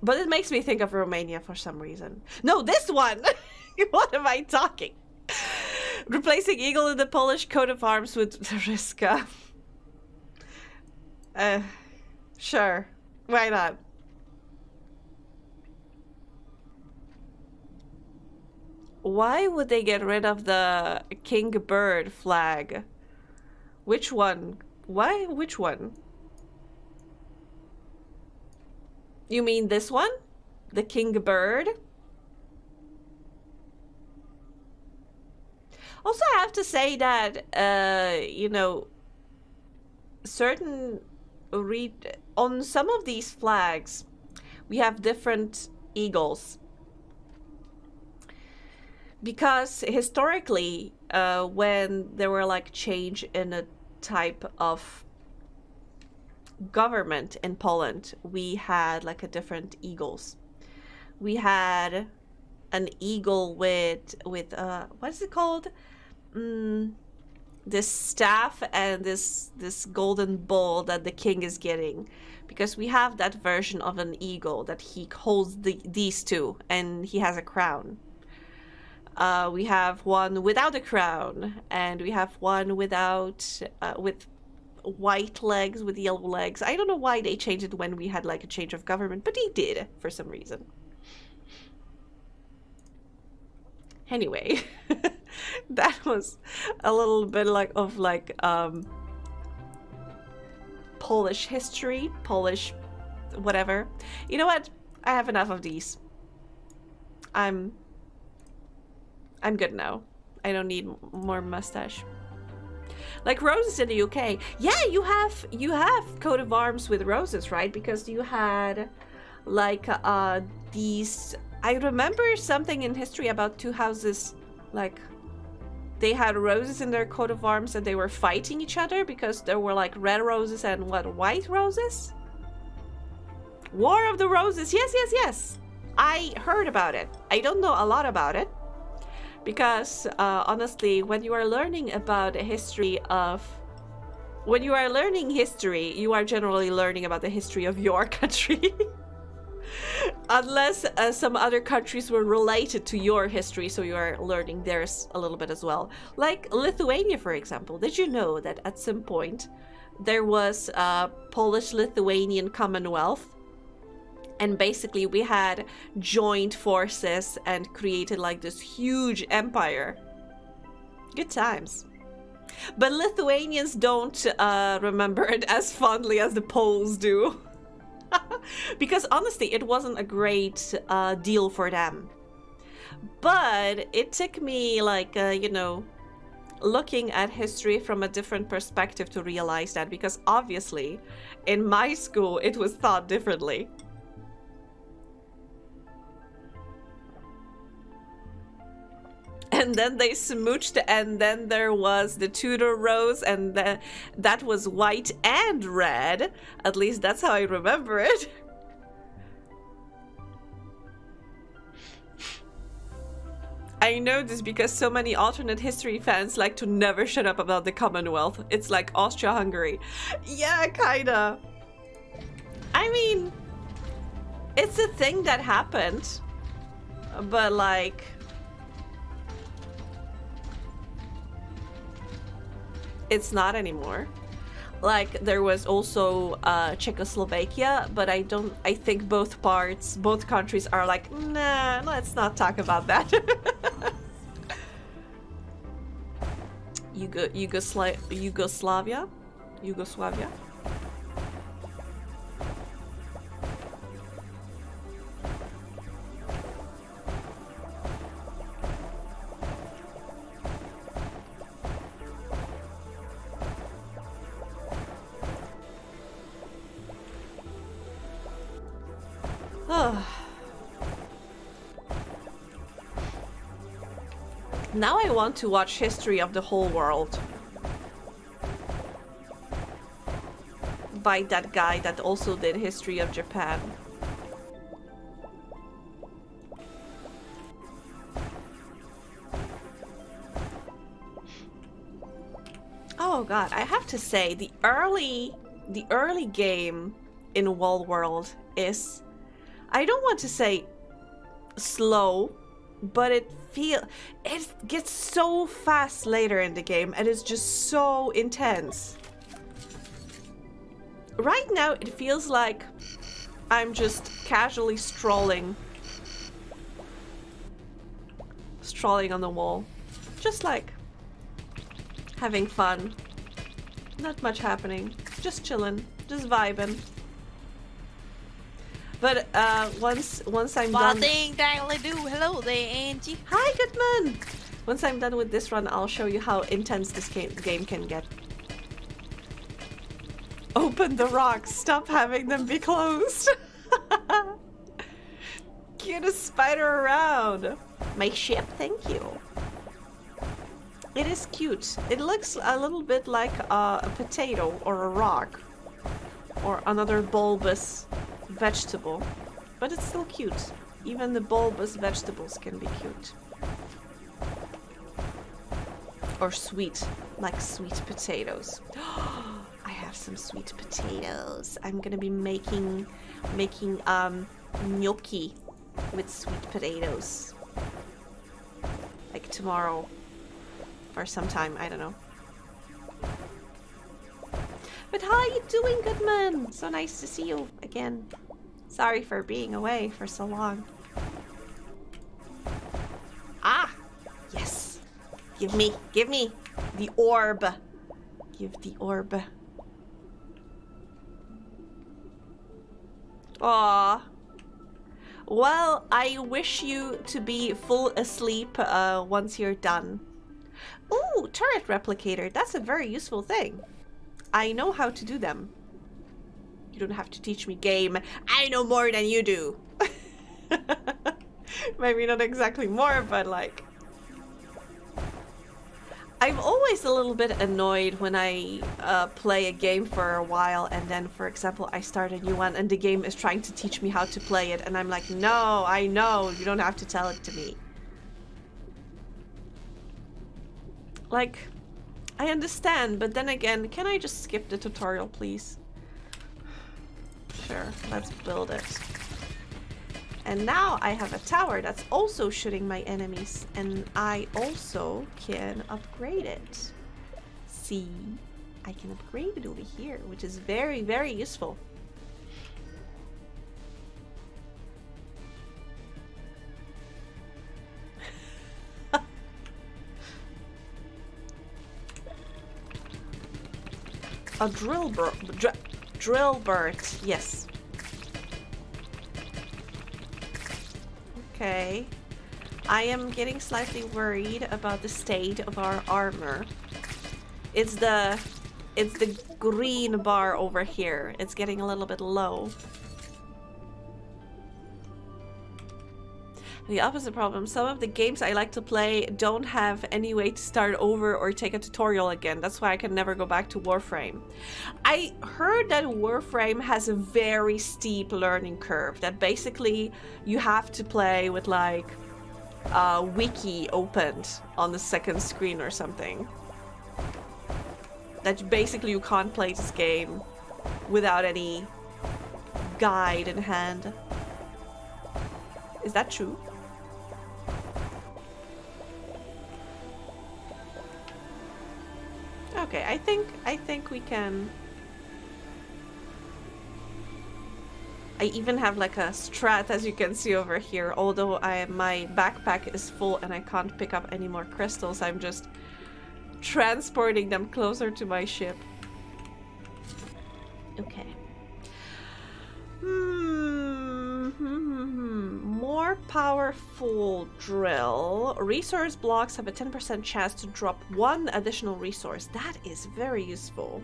But it makes me think of Romania for some reason. No, this one! What am I talking? Replacing eagle in the Polish coat of arms with Riska. Sure. Why not? Why would they get rid of the king bird flag? Which one? Why? Which one? You mean this one? The king bird? Also, I have to say that, you know, on some of these flags, we have different eagles. Because historically, when there were like change in a type of government in Poland, we had like a different eagles. We had an eagle with what is it called? This staff and this golden ball that the king is getting, because we have that version of an eagle that he holds these two, and he has a crown. We have one without a crown, and we have one without with white legs with yellow legs. I don't know why they changed it when we had like a change of government, but they did for some reason. Anyway, that was a little bit of Polish history, Polish whatever. You know what? I have enough of these. I'm good now. I don't need more mustache. Like roses in the UK. Yeah, you have coat of arms with roses, right? Because you had like these. I remember something in history about two houses, like they had roses in their coat of arms and they were fighting each other because there were like red roses and what, white roses? War of the Roses. Yes, yes, yes. I heard about it. I don't know a lot about it because honestly, when you are learning about a history of, when you are learning history, you are generally learning about the history of your country. Unless some other countries were related to your history, so you are learning theirs a little bit as well. Like Lithuania, for example. Did you know that at some point there was a Polish-Lithuanian Commonwealth? And basically we had joined forces and created like this huge empire. Good times. But Lithuanians don't remember it as fondly as the Poles do. Because honestly, it wasn't a great deal for them. But it took me like, you know, looking at history from a different perspective to realize that. Because obviously, in my school, it was thought differently. And then they smooched, and then there was the Tudor rose, and that was white and red. At least that's how I remember it. I know this because so many alternate history fans like to never shut up about the Commonwealth. It's like Austria-Hungary. Yeah, kinda. I mean, it's a thing that happened, but like... it's not anymore. Like there was also Czechoslovakia, but I think both countries are like, nah, let's not talk about that. Yugoslavia? Now I want to watch History of the Whole World by that guy that also did History of Japan. Oh, Oh god, I have to say the early game in Wall World is, I don't want to say slow, but it gets so fast later in the game and it's just so intense. Right now it feels like I'm just casually strolling on the wall, just like having fun. Not much happening, just chilling, just vibing. But once I'm done. Hello there, Angie. Hi, Goodman. Once I'm done with this run, I'll show you how intense this game can get. Open the rocks. Stop having them be closed. Cutest spider around. My ship, thank you. It is cute. It looks a little bit like a potato or a rock or another bulbous vegetable, but it's still cute. Even the bulbous vegetables can be cute. Or sweet, like sweet potatoes. I have some sweet potatoes. I'm gonna be making gnocchi with sweet potatoes. Like tomorrow or sometime, I don't know. But how are you doing, Goodman? So nice to see you again. Sorry for being away for so long. Ah! Yes! Give me the orb. Give the orb. Aww. Well, I wish you to be full asleep once you're done. Ooh, turret replicator. That's a very useful thing. I know how to do them. You don't have to teach me game. I know more than you do. Maybe not exactly more, but like... I'm always a little bit annoyed when I play a game for a while and then, for example, I start a new one and the game is trying to teach me how to play it and I'm like, no, I know, you don't have to tell it to me. Like, I understand, but then again, can I just skip the tutorial, please? Sure, let's build it. And now I have a tower that's also shooting my enemies, and I also can upgrade it. See, I can upgrade it over here, which is very, very useful. A drill bird, yes. Okay. I am getting slightly worried about the state of our armor. It's the green bar over here. It's getting a little bit low. The opposite problem. Some of the games I like to play don't have any way to start over or take a tutorial again. That's why I can never go back to Warframe. I heard that Warframe has a very steep learning curve. That basically you have to play with like a wiki opened on the second screen or something. That basically you can't play this game without any guide in hand. Is that true? Okay, I think we can. I even have like a strat, as you can see over here. Although my backpack is full and I can't pick up any more crystals, I'm just transporting them closer to my ship. Okay. More powerful drill. Resource blocks have a 10% chance to drop one additional resource. That is very useful.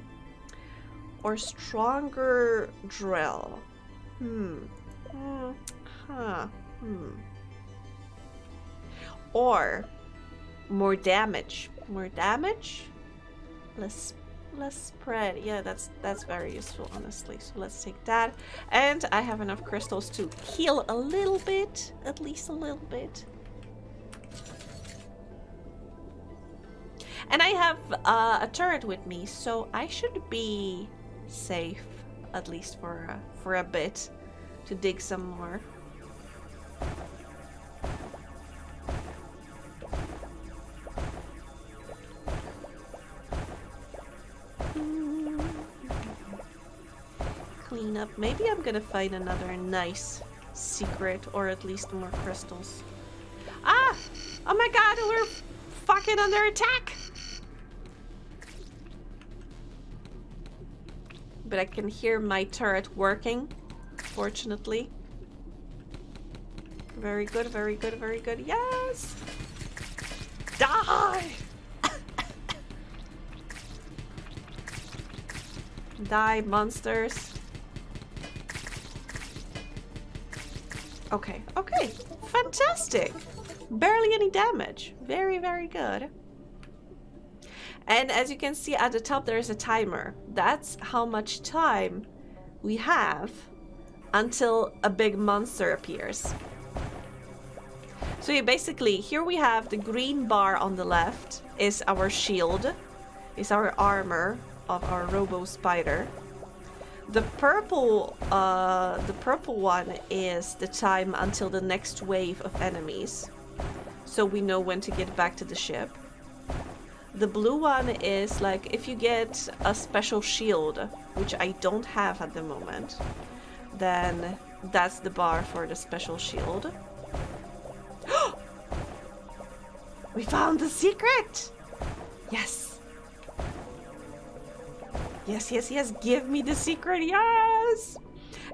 Or stronger drill. Or more damage. More damage? Less spread. Yeah, that's very useful, honestly. So let's take that. And I have enough crystals to heal a little bit. At least a little bit. And I have a turret with me, so I should be safe, at least for a bit, to dig some more. Clean up. Maybe I'm gonna find another nice secret, or at least more crystals. Ah! Oh my god, we're fucking under attack! But I can hear my turret working, fortunately. Very good, very good, very good. Yes! Die! Die, monsters. Okay, okay. Fantastic! Barely any damage. Very, very good. And as you can see at the top, there is a timer. That's how much time we have until a big monster appears. So you basically, here we have the green bar on the left is our shield, is our armor of our robo spider. The purple one is the time until the next wave of enemies, so we know when to get back to the ship. The blue one is like if you get a special shield, which I don't have at the moment, then that's the bar for the special shield. We found the secret! Yes! Yes, yes, yes, give me the secret, yes!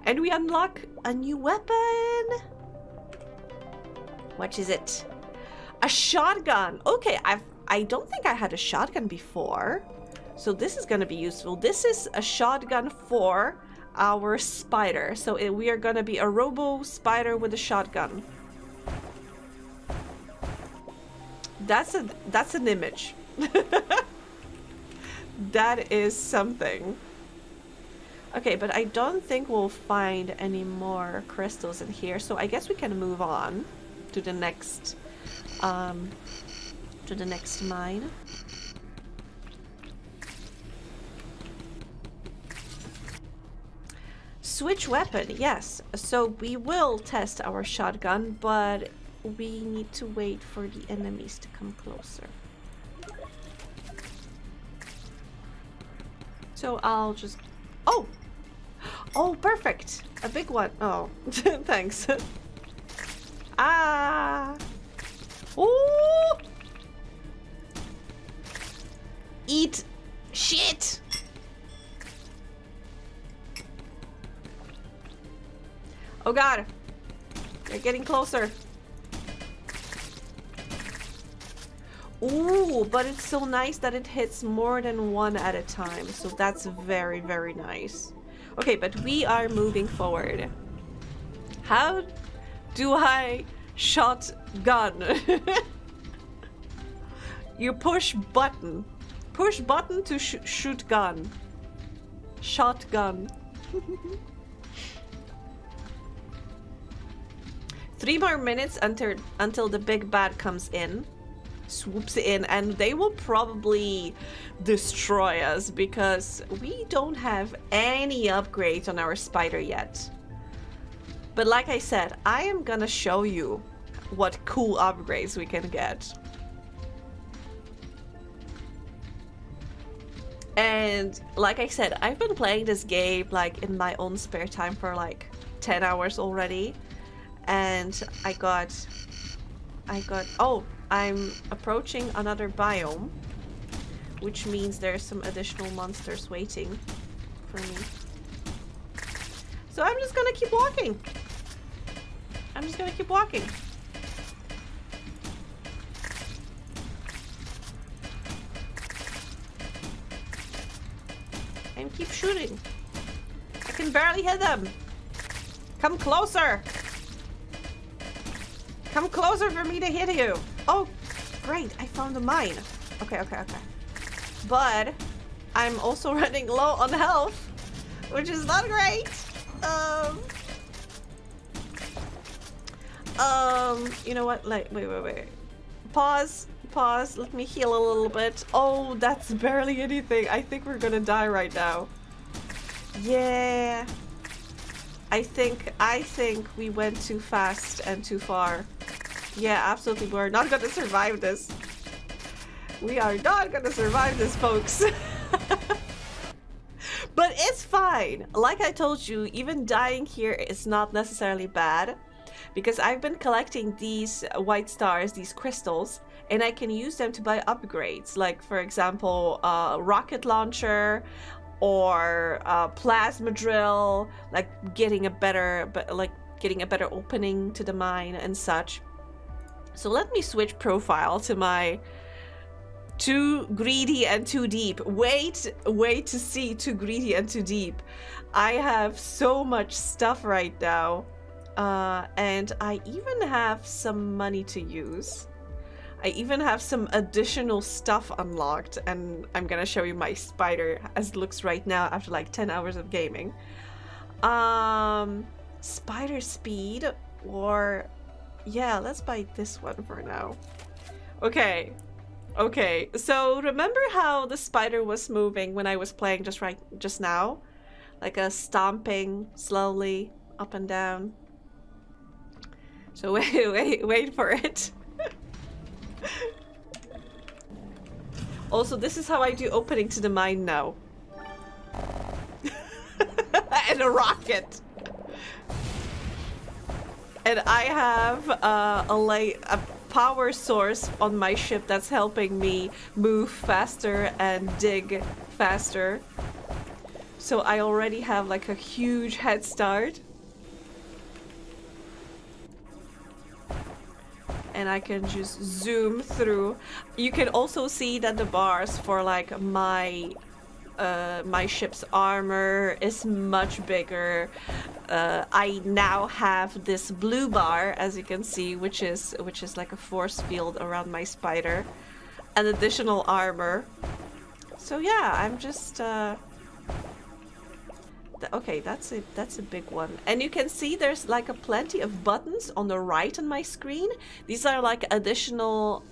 And we unlock a new weapon! What is it? A shotgun! Okay, I don't think I had a shotgun before. So this is gonna be useful. This is a shotgun for our spider. So we are gonna be a robo spider with a shotgun. That's an image. That is something. Okay, but I don't think we'll find any more crystals in here, so I guess we can move on to the next mine. Switch weapon, yes. So we will test our shotgun, but we need to wait for the enemies to come closer. So I'll just... Oh! Oh, perfect! A big one. Oh, thanks. Ah! Ooh! Eat shit! Oh god! They're getting closer. Ooh, but it's so nice that it hits more than one at a time. So that's very, very nice. Okay, but we are moving forward. How do I shotgun? You push button. Push button to shoot gun. Shotgun. 3 more minutes until the big bad comes in. Swoops in, and they will probably destroy us because we don't have any upgrades on our spider yet. But like I said, I am gonna show you what cool upgrades we can get. And like I said, I've been playing this game like in my own spare time for like 10 hours already, and I got oh, I'm approaching another biome, which means there's some additional monsters waiting for me. So I'm just gonna keep walking. I'm just gonna keep walking. And keep shooting. I can barely hit them. Come closer. Come closer for me to hit you. Oh, great. I found a mine. Okay, okay, okay. But I'm also running low on health, which is not great. You know what? Like, wait. Pause. pause. Let me heal a little bit. Oh, that's barely anything. I think we're gonna die right now. Yeah. I think we went too fast and too far. Yeah, absolutely. We're not gonna survive this. We are not gonna survive this, folks. But it's fine. Like I told you, even dying here is not necessarily bad, because I've been collecting these white stars, these crystals, and I can use them to buy upgrades. Like, for example, rocket launcher, or plasma drill, like getting a better opening to the mine and such. So let me switch profile to my too greedy and too deep. Wait to see too greedy and too deep. I have so much stuff right now, and I even have some money to use. I even have some additional stuff unlocked, and I'm gonna show you my spider as it looks right now after like 10 hours of gaming. Spider speed, or yeah, let's buy this one for now. Okay, so remember how the spider was moving when I was playing just now? Like a stomping slowly up and down. So wait for it. Also, this is how I do opening to the mine now. And a rocket. And I have a power source on my ship that's helping me move faster and dig faster. So I already have like a huge head start. And I can just zoom through. You can also see that the bars for like my ship's armor is much bigger. I now have this blue bar, as you can see, which is like a force field around my spider, and additional armor. So yeah, I'm just okay, that's a big one. And you can see there's like a plenty of buttons on the right on my screen. These are like additional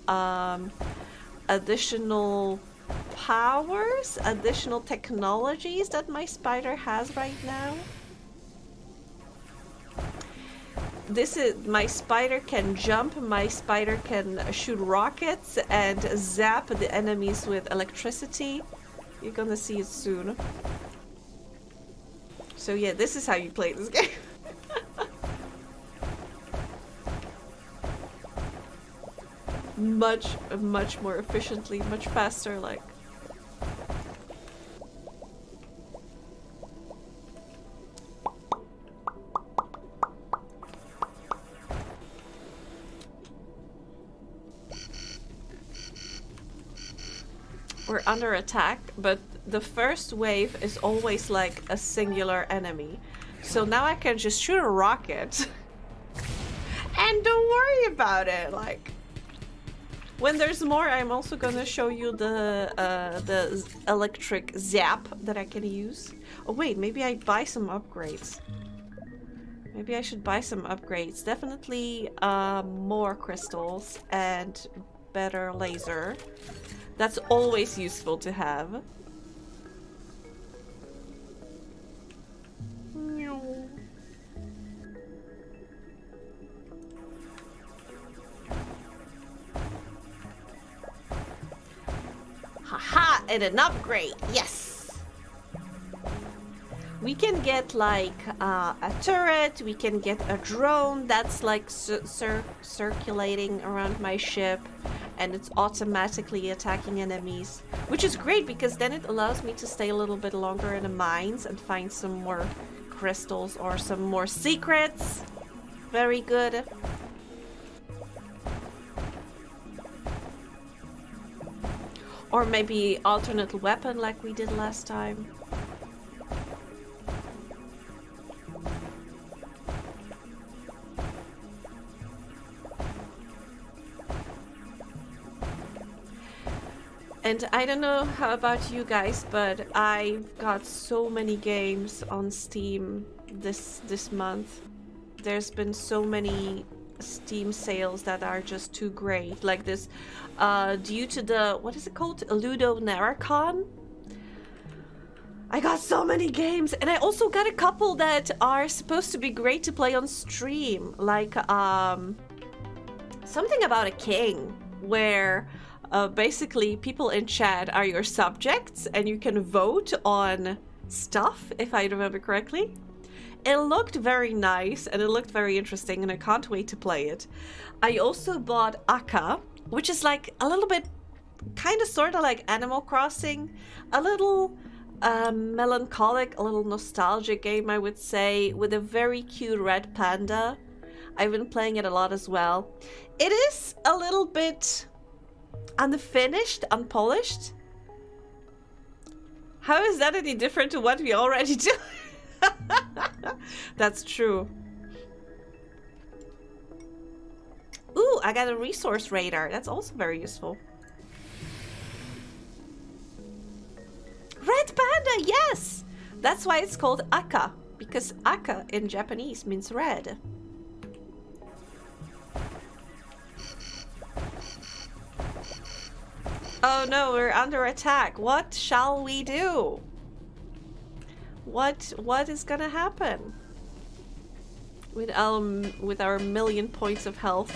powers, additional technologies that my spider has right now. This is, my spider can jump, my spider can shoot rockets and zap the enemies with electricity. You're gonna see it soon. So yeah, this is how you play this game. much more efficiently, much faster, like. We're under attack, but the first wave is always like a singular enemy. So now I can just shoot a rocket and don't worry about it. Like, when there's more, I'm also gonna show you the electric zap that I can use. Oh wait, maybe I buy some upgrades. Maybe I should buy some upgrades. Definitely more crystals and better laser. That's always useful to have. Haha, and an upgrade, yes! We can get like a turret, we can get a drone that's like circulating around my ship, and it's automatically attacking enemies, which is great because then it allows me to stay a little bit longer in the mines and find some more crystals or some more secrets. Very good. Or maybe alternate weapon like we did last time. And I don't know how about you guys, but I've got so many games on Steam this month. There's been so many Steam sales that are just too great. Like this, due to the, what is it called? Ludo Narracon. I got so many games, and I also got a couple that are supposed to be great to play on stream. Like, something about a king, where basically people in chat are your subjects, and you can vote on stuff, if I remember correctly. It looked very nice, and it looked very interesting, and I can't wait to play it. I also bought Aka, which is like a little bit, kind of sort of like Animal Crossing, a little melancholic, a little nostalgic game, I would say, with a very cute red panda. I've been playing it a lot as well. It is a little bit unfinished, unpolished. How is that any different to what we already do? That's true. Ooh, I got a resource radar. That's also very useful. Red panda, yes! That's why it's called Aka, because Aka in Japanese means red. Oh no, we're under attack. What shall we do? What is gonna happen with our million points of health?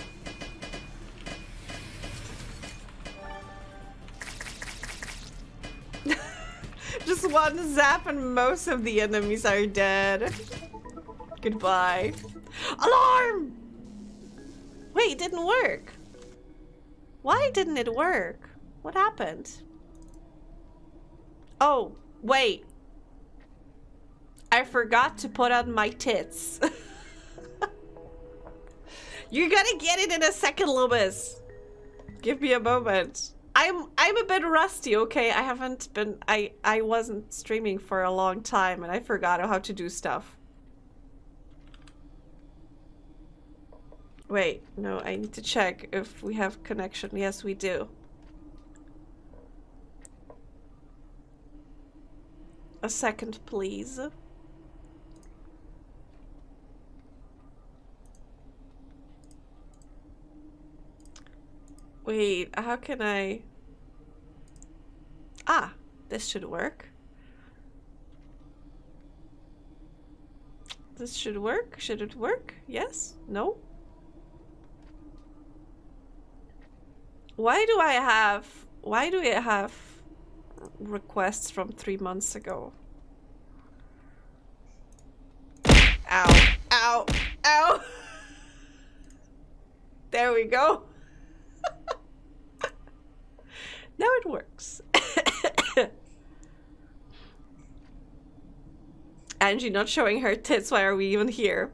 Just one zap and most of the enemies are dead. Goodbye. Alarm! Wait, it didn't work. Why didn't it work? What happened? Oh, wait. I forgot to put on my tits. You're gonna get it in a second, Lubis. Give me a moment. I'm a bit rusty, okay? I wasn't streaming for a long time and I forgot how to do stuff. Wait, no, I need to check if we have connection. Yes, we do. A second, please. Wait, how can I... Ah, this should work. This should work. Should it work? Yes? No? Why do I have requests from 3 months ago? Ow, ow, ow. There we go. Now it works. Angie not showing her tits, why are we even here?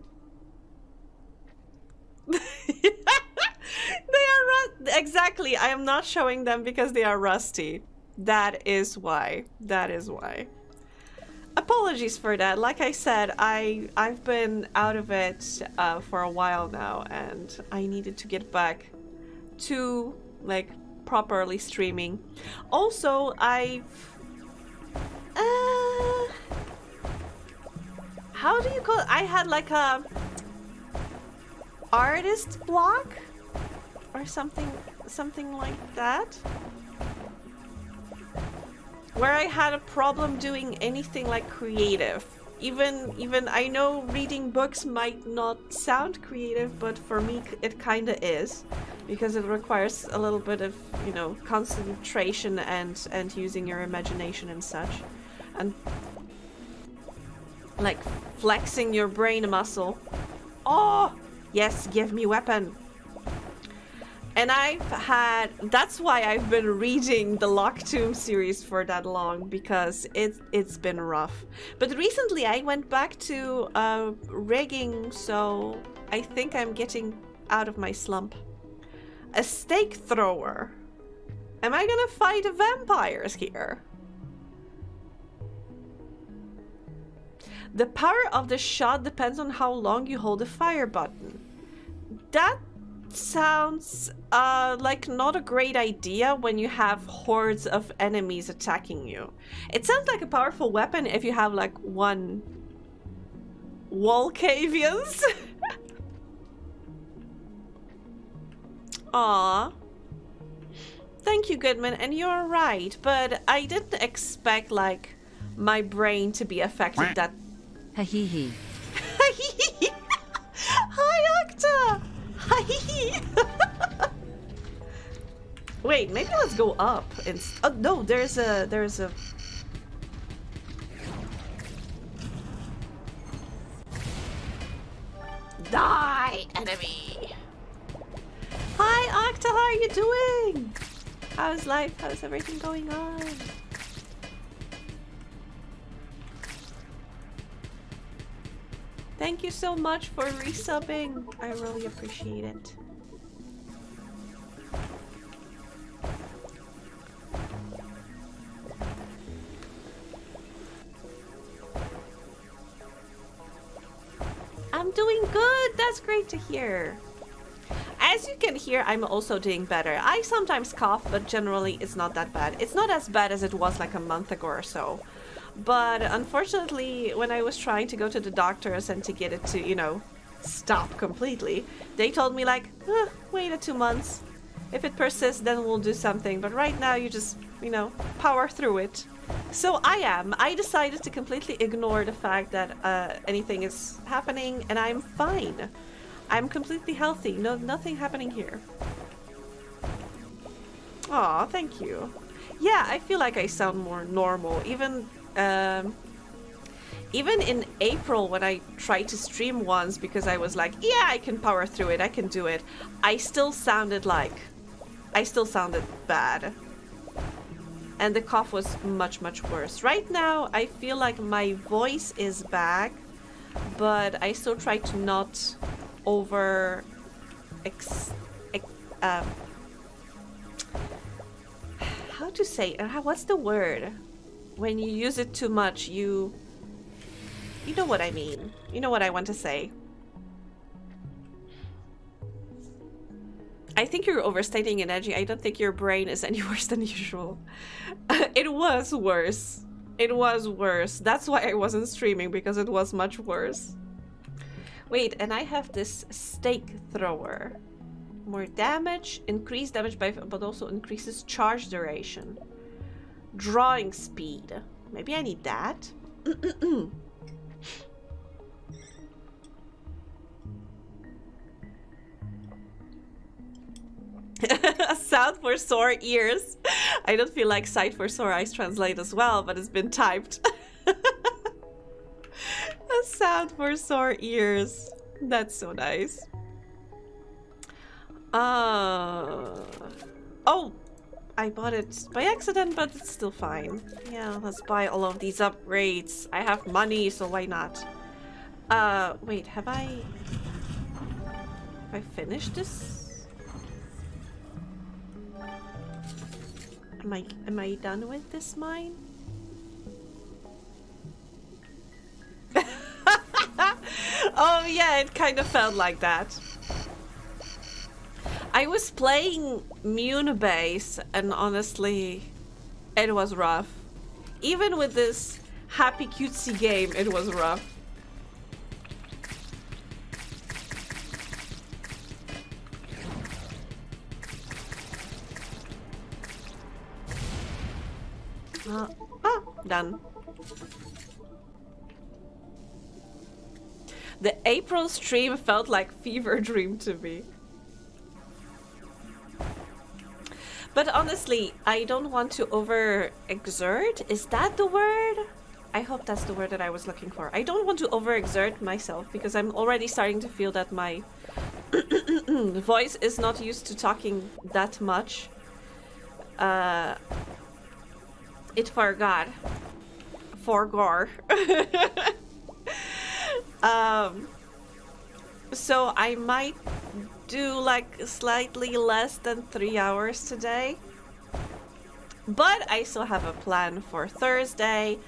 Exactly, I am not showing them because they are rusty. That is why. That is why. Apologies for that. Like I said, I've been out of it for a while now, and I needed to get back to like properly streaming. Also, how do you call it? I had like a artist block or something like that, where I had a problem doing anything like creative. Even I know reading books might not sound creative, but for me it kinda is, because it requires a little bit of, you know, concentration and using your imagination and such, and like flexing your brain muscle. Oh yes, give me weapon. And that's why I've been reading the Lock Tomb series for that long, because it's been rough. But recently I went back to rigging, so I think I'm getting out of my slump. A stake thrower. Am I gonna fight vampires here? The power of the shot depends on how long you hold the fire button. That sounds like not a great idea when you have hordes of enemies attacking you. It sounds like a powerful weapon if you have like one Volcavians. Aw. Thank you, Goodman, and you're right, but I didn't expect, like, my brain to be affected that... Ha hee hee. Hi, Octa! Hi! Wait, maybe let's go up. Oh, no, there's a... Die, enemy! Hi, Octa, how are you doing? How's life? How's everything going on? Thank you so much for resubbing. I really appreciate it. I'm doing good. That's great to hear. As you can hear, I'm also doing better. I sometimes cough, but generally it's not that bad. It's not as bad as it was like a month ago or so. But unfortunately, when I was trying to go to the doctors and to get it to, you know, stop completely, they told me like, wait 2 months. If it persists, then we'll do something. But right now you just, you know, power through it. So I decided to completely ignore the fact that anything is happening, and I'm fine. I'm completely healthy. No, nothing happening here. Aw, thank you. Yeah, I feel like I sound more normal. Even in April, when I tried to stream once because I was like, yeah, I can power through it, I can do it, I still sounded bad. And the cough was much, much worse. Right now, I feel like my voice is back, but I still try to not over... how to say... what's the word? When you use it too much, you know what I mean. You know what I want to say. I think you're overstating energy. I don't think your brain is any worse than usual. It was worse. It was worse. That's why I wasn't streaming, because it was much worse. Wait, and I have this stake thrower. More damage, increased damage by, but also increases charge duration. Drawing speed. Maybe I need that. A sound for sore ears. I don't feel like sight for sore eyes translate as well, but it's been typed. A sound for sore ears. That's so nice. Oh, I bought it by accident, but it's still fine. Yeah, let's buy all of these upgrades. I have money, so why not? Wait, have I finished this? Am I done with this mine? Oh yeah, it kind of felt like that. I was playing Munebase, and honestly, it was rough. Even with this happy cutesy game, it was rough. Done. The April stream felt like fever dream to me. But honestly, I don't want to overexert. Is that the word? I hope that's the word that I was looking for. I don't want to overexert myself because I'm already starting to feel that my voice is not used to talking that much. It forgot. So I might do like slightly less than 3 hours today, but I still have a plan for Thursday,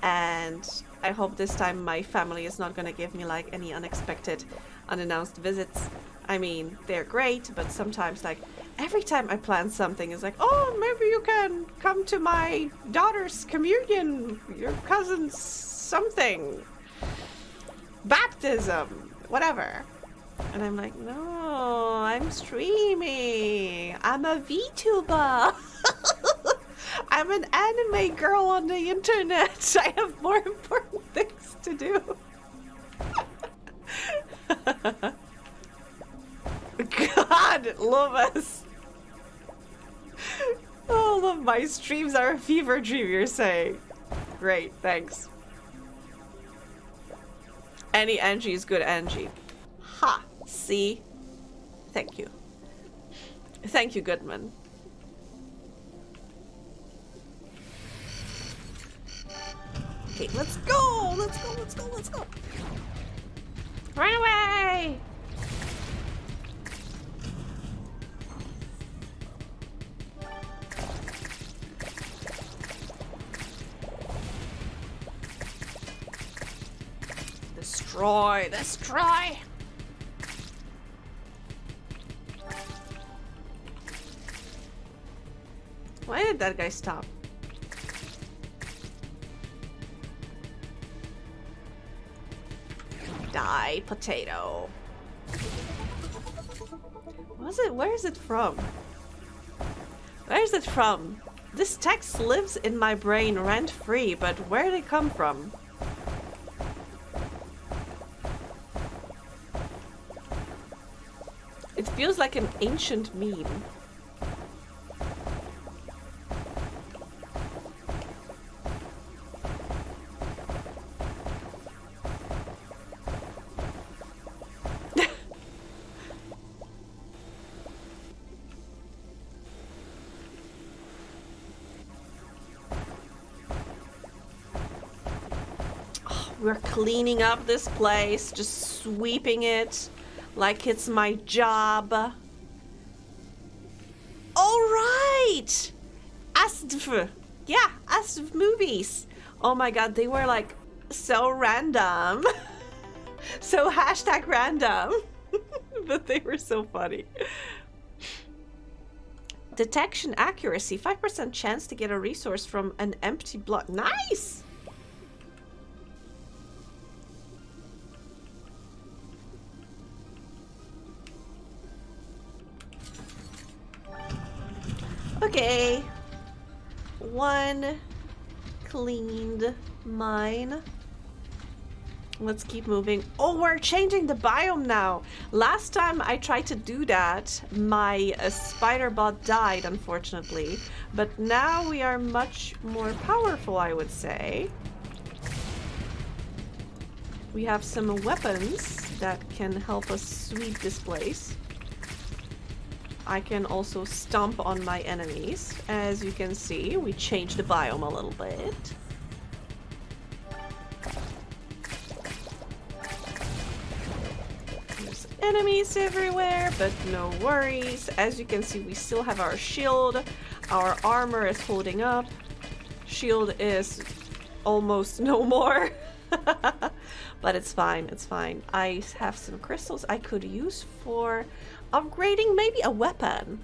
and I hope this time my family is not gonna give me like any unexpected unannounced visits. I mean, they're great, but sometimes like every time I plan something, it's like, oh, maybe you can come to my daughter's communion, your cousin's something, baptism, whatever. And I'm like, no, I'm streaming. I'm a VTuber. I'm an anime girl on the internet. I have more important things to do. God, Loomis. All of my streams are a fever dream, you're saying. Great, thanks. Any Angie is good Angie. Ha! See? Thank you. Thank you, Goodman. Okay, let's go! Let's go, let's go, let's go! Run away! Destroy! Destroy! Why did that guy stop? Die, potato. What is it? Where is it from? Where is it from? This text lives in my brain rent-free, but where did it come from? It feels like an ancient meme. We're cleaning up this place, just sweeping it like it's my job. Alright! ASDV. Yeah, ASDV movies. Oh my god, they were like so random. So hashtag random. But they were so funny. Detection accuracy. 5% chance to get a resource from an empty block. Nice! Okay. One cleaned mine. Let's keep moving. Oh, we're changing the biome now. Last time I tried to do that, my spider bot died, unfortunately. But now we are much more powerful, I would say. We have some weapons that can help us sweep this place. I can also stomp on my enemies. As you can see, we changed the biome a little bit. There's enemies everywhere, but no worries. As you can see, we still have our shield. Our armor is holding up. Shield is almost no more. But it's fine, it's fine. I have some crystals I could use for upgrading maybe a weapon.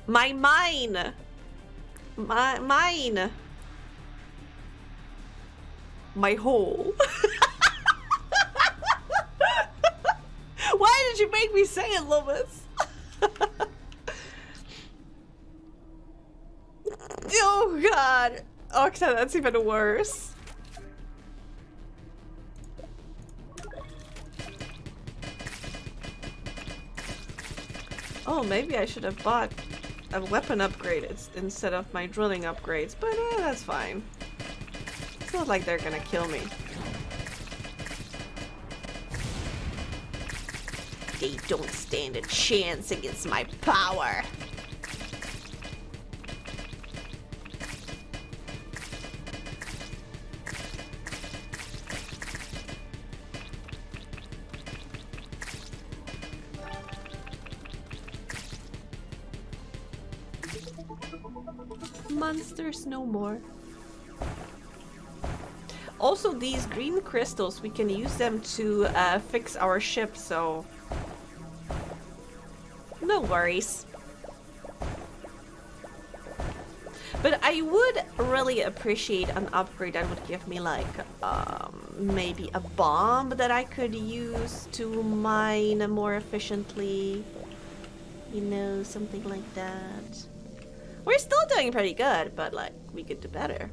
My mine! Mine! My hole. Why did you make me say it, Loomis? Oh god. Okay, that's even worse. Oh, maybe I should have bought a weapon upgrade instead of my drilling upgrades, but that's fine. It's not like they're gonna kill me. They don't stand a chance against my power. Monsters no more. Also, these green crystals, we can use them to fix our ship, so no worries. But I would really appreciate an upgrade that would give me like maybe a bomb that I could use to mine more efficiently. You know, something like that. We're still doing pretty good, but like, we could do better.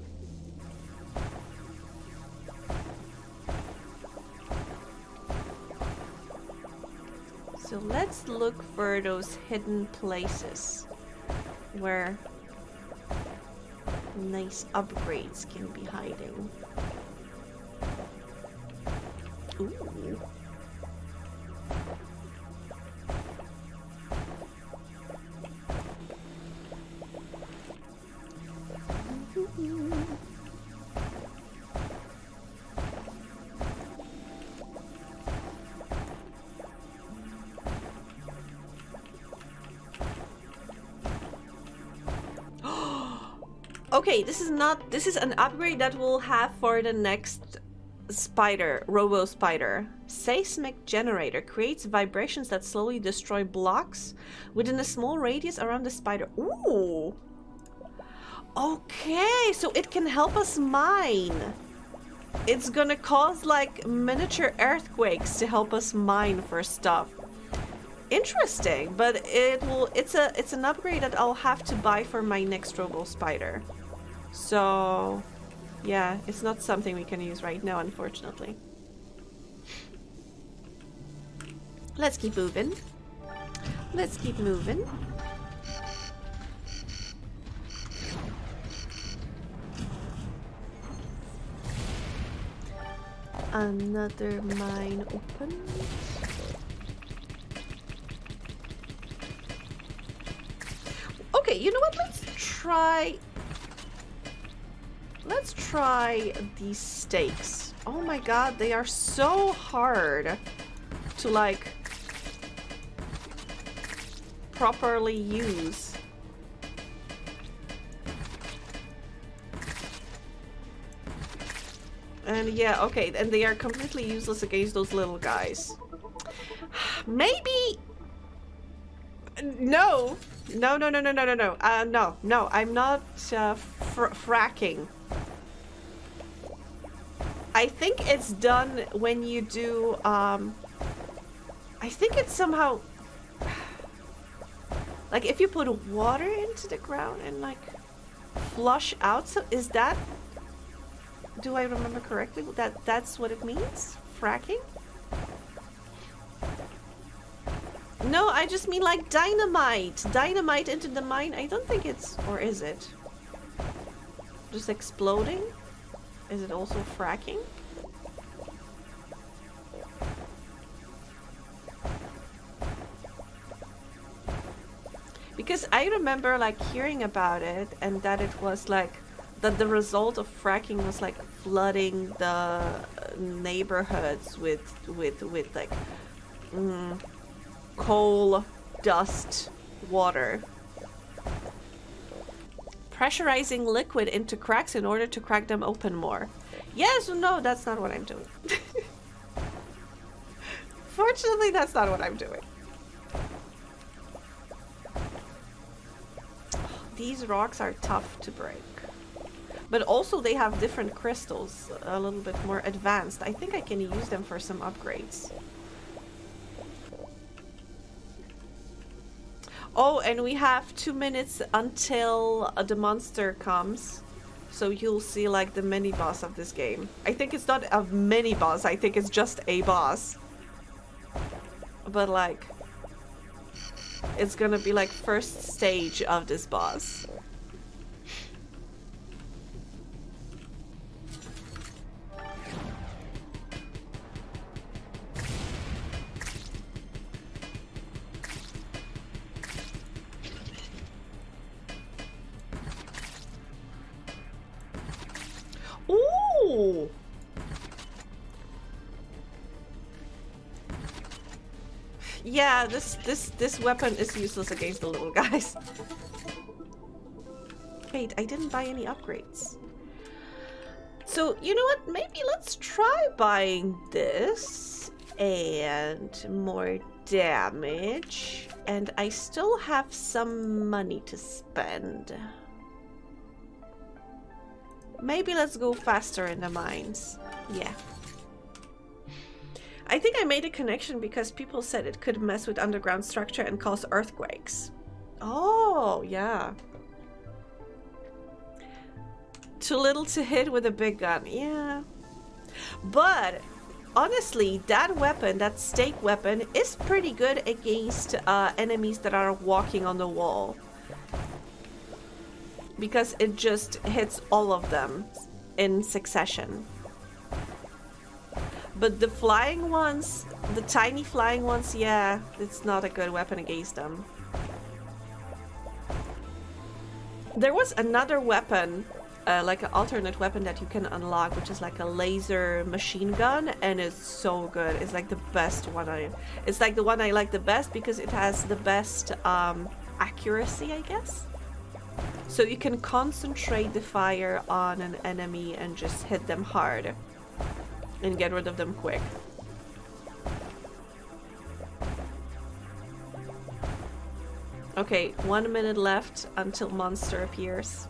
So let's look for those hidden places where nice upgrades can be hiding. Ooh. Okay, this is an upgrade that we'll have for the next spider, robo spider. Seismic generator creates vibrations that slowly destroy blocks within a small radius around the spider. Ooh. Okay, so it can help us mine. It's gonna cause like miniature earthquakes to help us mine for stuff. Interesting, but it's an upgrade that I'll have to buy for my next robo spider. So yeah, it's not something we can use right now, unfortunately. Let's keep moving. Let's keep moving. Another mine open. Okay, you know what? Let's try these stakes. Oh my god, they are so hard to like properly use. And yeah, okay, and they are completely useless against those little guys. Maybe... No! No, no, no, no, no, no, no. No, I'm not fracking. I think it's done when you do, I think it's somehow... Like, if you put water into the ground and, like, flush out, so is that... Do I remember correctly? That's what it means? Fracking? No, I just mean like dynamite. Dynamite into the mine. I don't think it's... Or is it? Just exploding? Is it also fracking? Because I remember like hearing about it and that it was like... That the result of fracking was like flooding the neighborhoods with like coal, dust, water. Pressurizing liquid into cracks in order to crack them open more. Yes or no, that's not what I'm doing. Fortunately, that's not what I'm doing. These rocks are tough to break. But also they have different crystals, a little bit more advanced. I think I can use them for some upgrades. Oh, and we have 2 minutes until the monster comes. So you'll see like the mini boss of this game. I think it's not a mini boss, I think it's just a boss. But like, it's gonna be like first stage of this boss. Ooh! Yeah, this weapon is useless against the little guys. Wait, I didn't buy any upgrades. So, you know what? Maybe let's try buying this and more damage. And I still have some money to spend. Maybe let's go faster in the mines. Yeah. I think I made a connection because people said it could mess with underground structure and cause earthquakes. Oh, yeah. Too little to hit with a big gun. Yeah. But honestly, that weapon, that stake weapon, is pretty good against enemies that are walking on the wall. Because it just hits all of them in succession. But the flying ones, the tiny flying ones, yeah, it's not a good weapon against them. There was another weapon, like an alternate weapon that you can unlock, which is like a laser machine gun, and it's so good. It's like the best one it's like the one I like the best because it has the best accuracy, I guess. So you can concentrate the fire on an enemy and just hit them hard and get rid of them quick. Okay, 1 minute left until monster appears.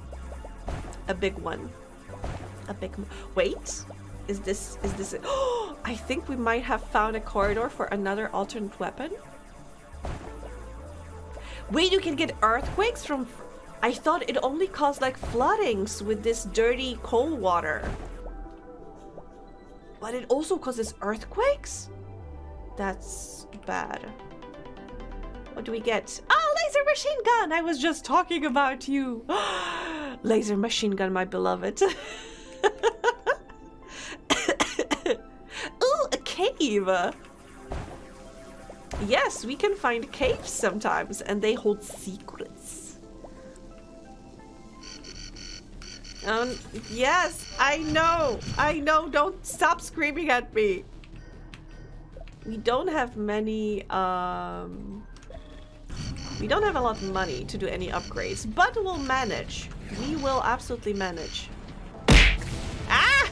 A big one. Wait, is this it? Oh, I think we might have found a corridor for another alternate weapon. Wait, you can get earthquakes from... I thought it only caused like floodings with this dirty coal water. But it also causes earthquakes? That's bad. What do we get? Oh, laser machine gun! I was just talking about you. Laser machine gun, my beloved. Ooh, a cave! Yes, we can find caves sometimes, and they hold secrets. Yes, I know, don't stop screaming at me. We don't have many, we don't have a lot of money to do any upgrades, but we'll manage. We will absolutely manage. Ah!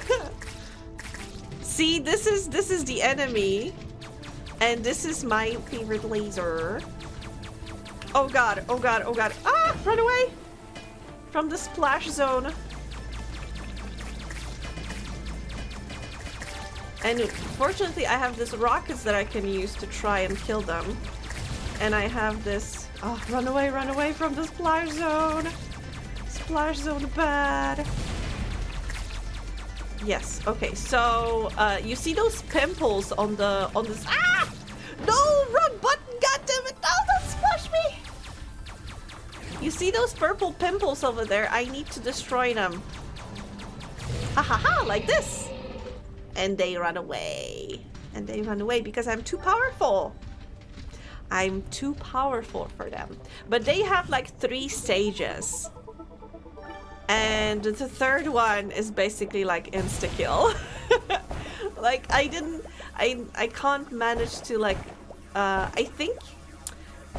See, this is the enemy, and this is my favorite laser. Oh god, oh god, oh god. Ah! Run away from the splash zone. And fortunately, I have this rockets that I can use to try and kill them. And I have this... Oh, run away from the splash zone. Splash zone bad. Yes, okay, so you see those pimples on this... Ah! No, wrong button, goddammit! No, don't splash me! You see those purple pimples over there? I need to destroy them. Ha ha ha, like this. And they run away. And they run away because I'm too powerful. I'm too powerful for them. But they have like 3 stages. And the third one is basically like insta-kill. Like I can't manage to like, I think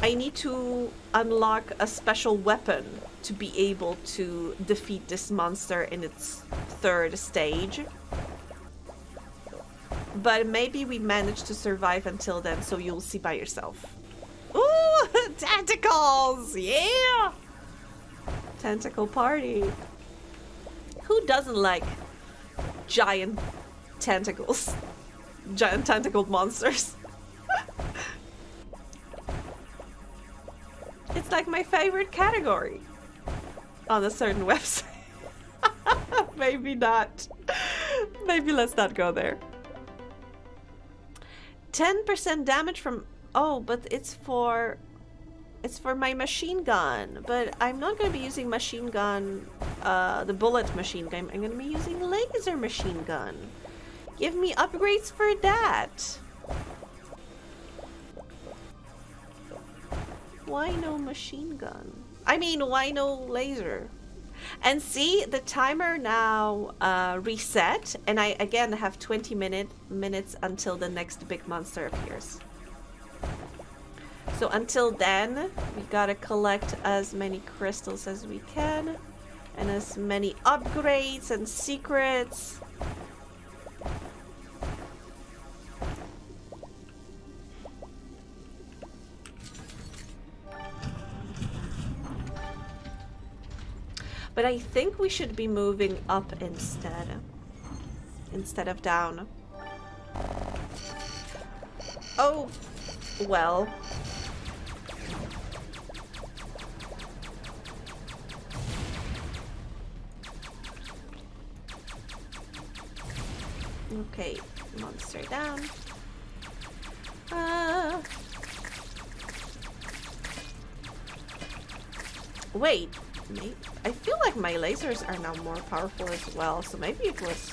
I need to unlock a special weapon to be able to defeat this monster in its 3rd stage. But maybe we managed to survive until then, so you'll see by yourself. Ooh, tentacles! Yeah! Tentacle party. Who doesn't like giant tentacles? Giant tentacled monsters. It's like my favorite category on a certain website. Maybe not. Maybe let's not go there. 10% damage from... Oh, but it's for my machine gun. But I'm not going to be using machine gun, the bullet machine gun. I'm going to be using laser machine gun. Give me upgrades for that. Why no machine gun? I mean, why no laser? And see, the timer now reset, and I again have 20 minutes until the next big monster appears. So until then, we gotta collect as many crystals as we can, and as many upgrades and secrets. But I think we should be moving up instead of down. Oh, well. Okay, monster down. Wait, I feel like my lasers are now more powerful as well, so maybe it was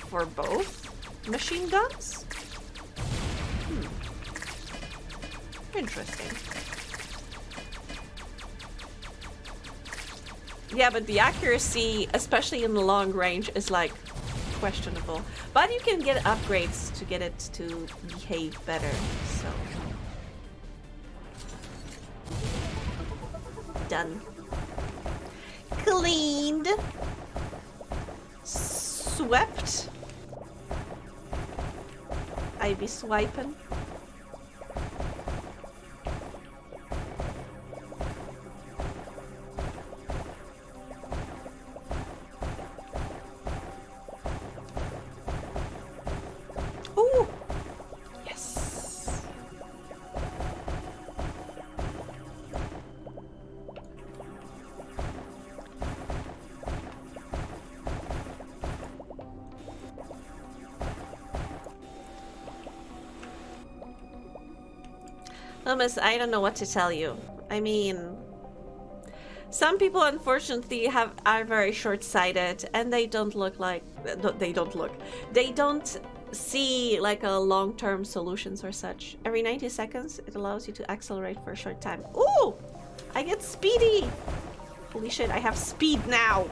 for both machine guns? Interesting. Yeah, but the accuracy, especially in the long range, is like questionable. But you can get upgrades to get it to behave better, so. Done. Cleaned. Swept. I be swiping. Ooh! Yes! Well, miss, I don't know what to tell you. I mean, some people unfortunately are very short-sighted and they don't look like they don't see like a long-term solutions or such. Every 90 seconds it allows you to accelerate for a short time. Ooh! I get speedy! Holy shit, I have speed now!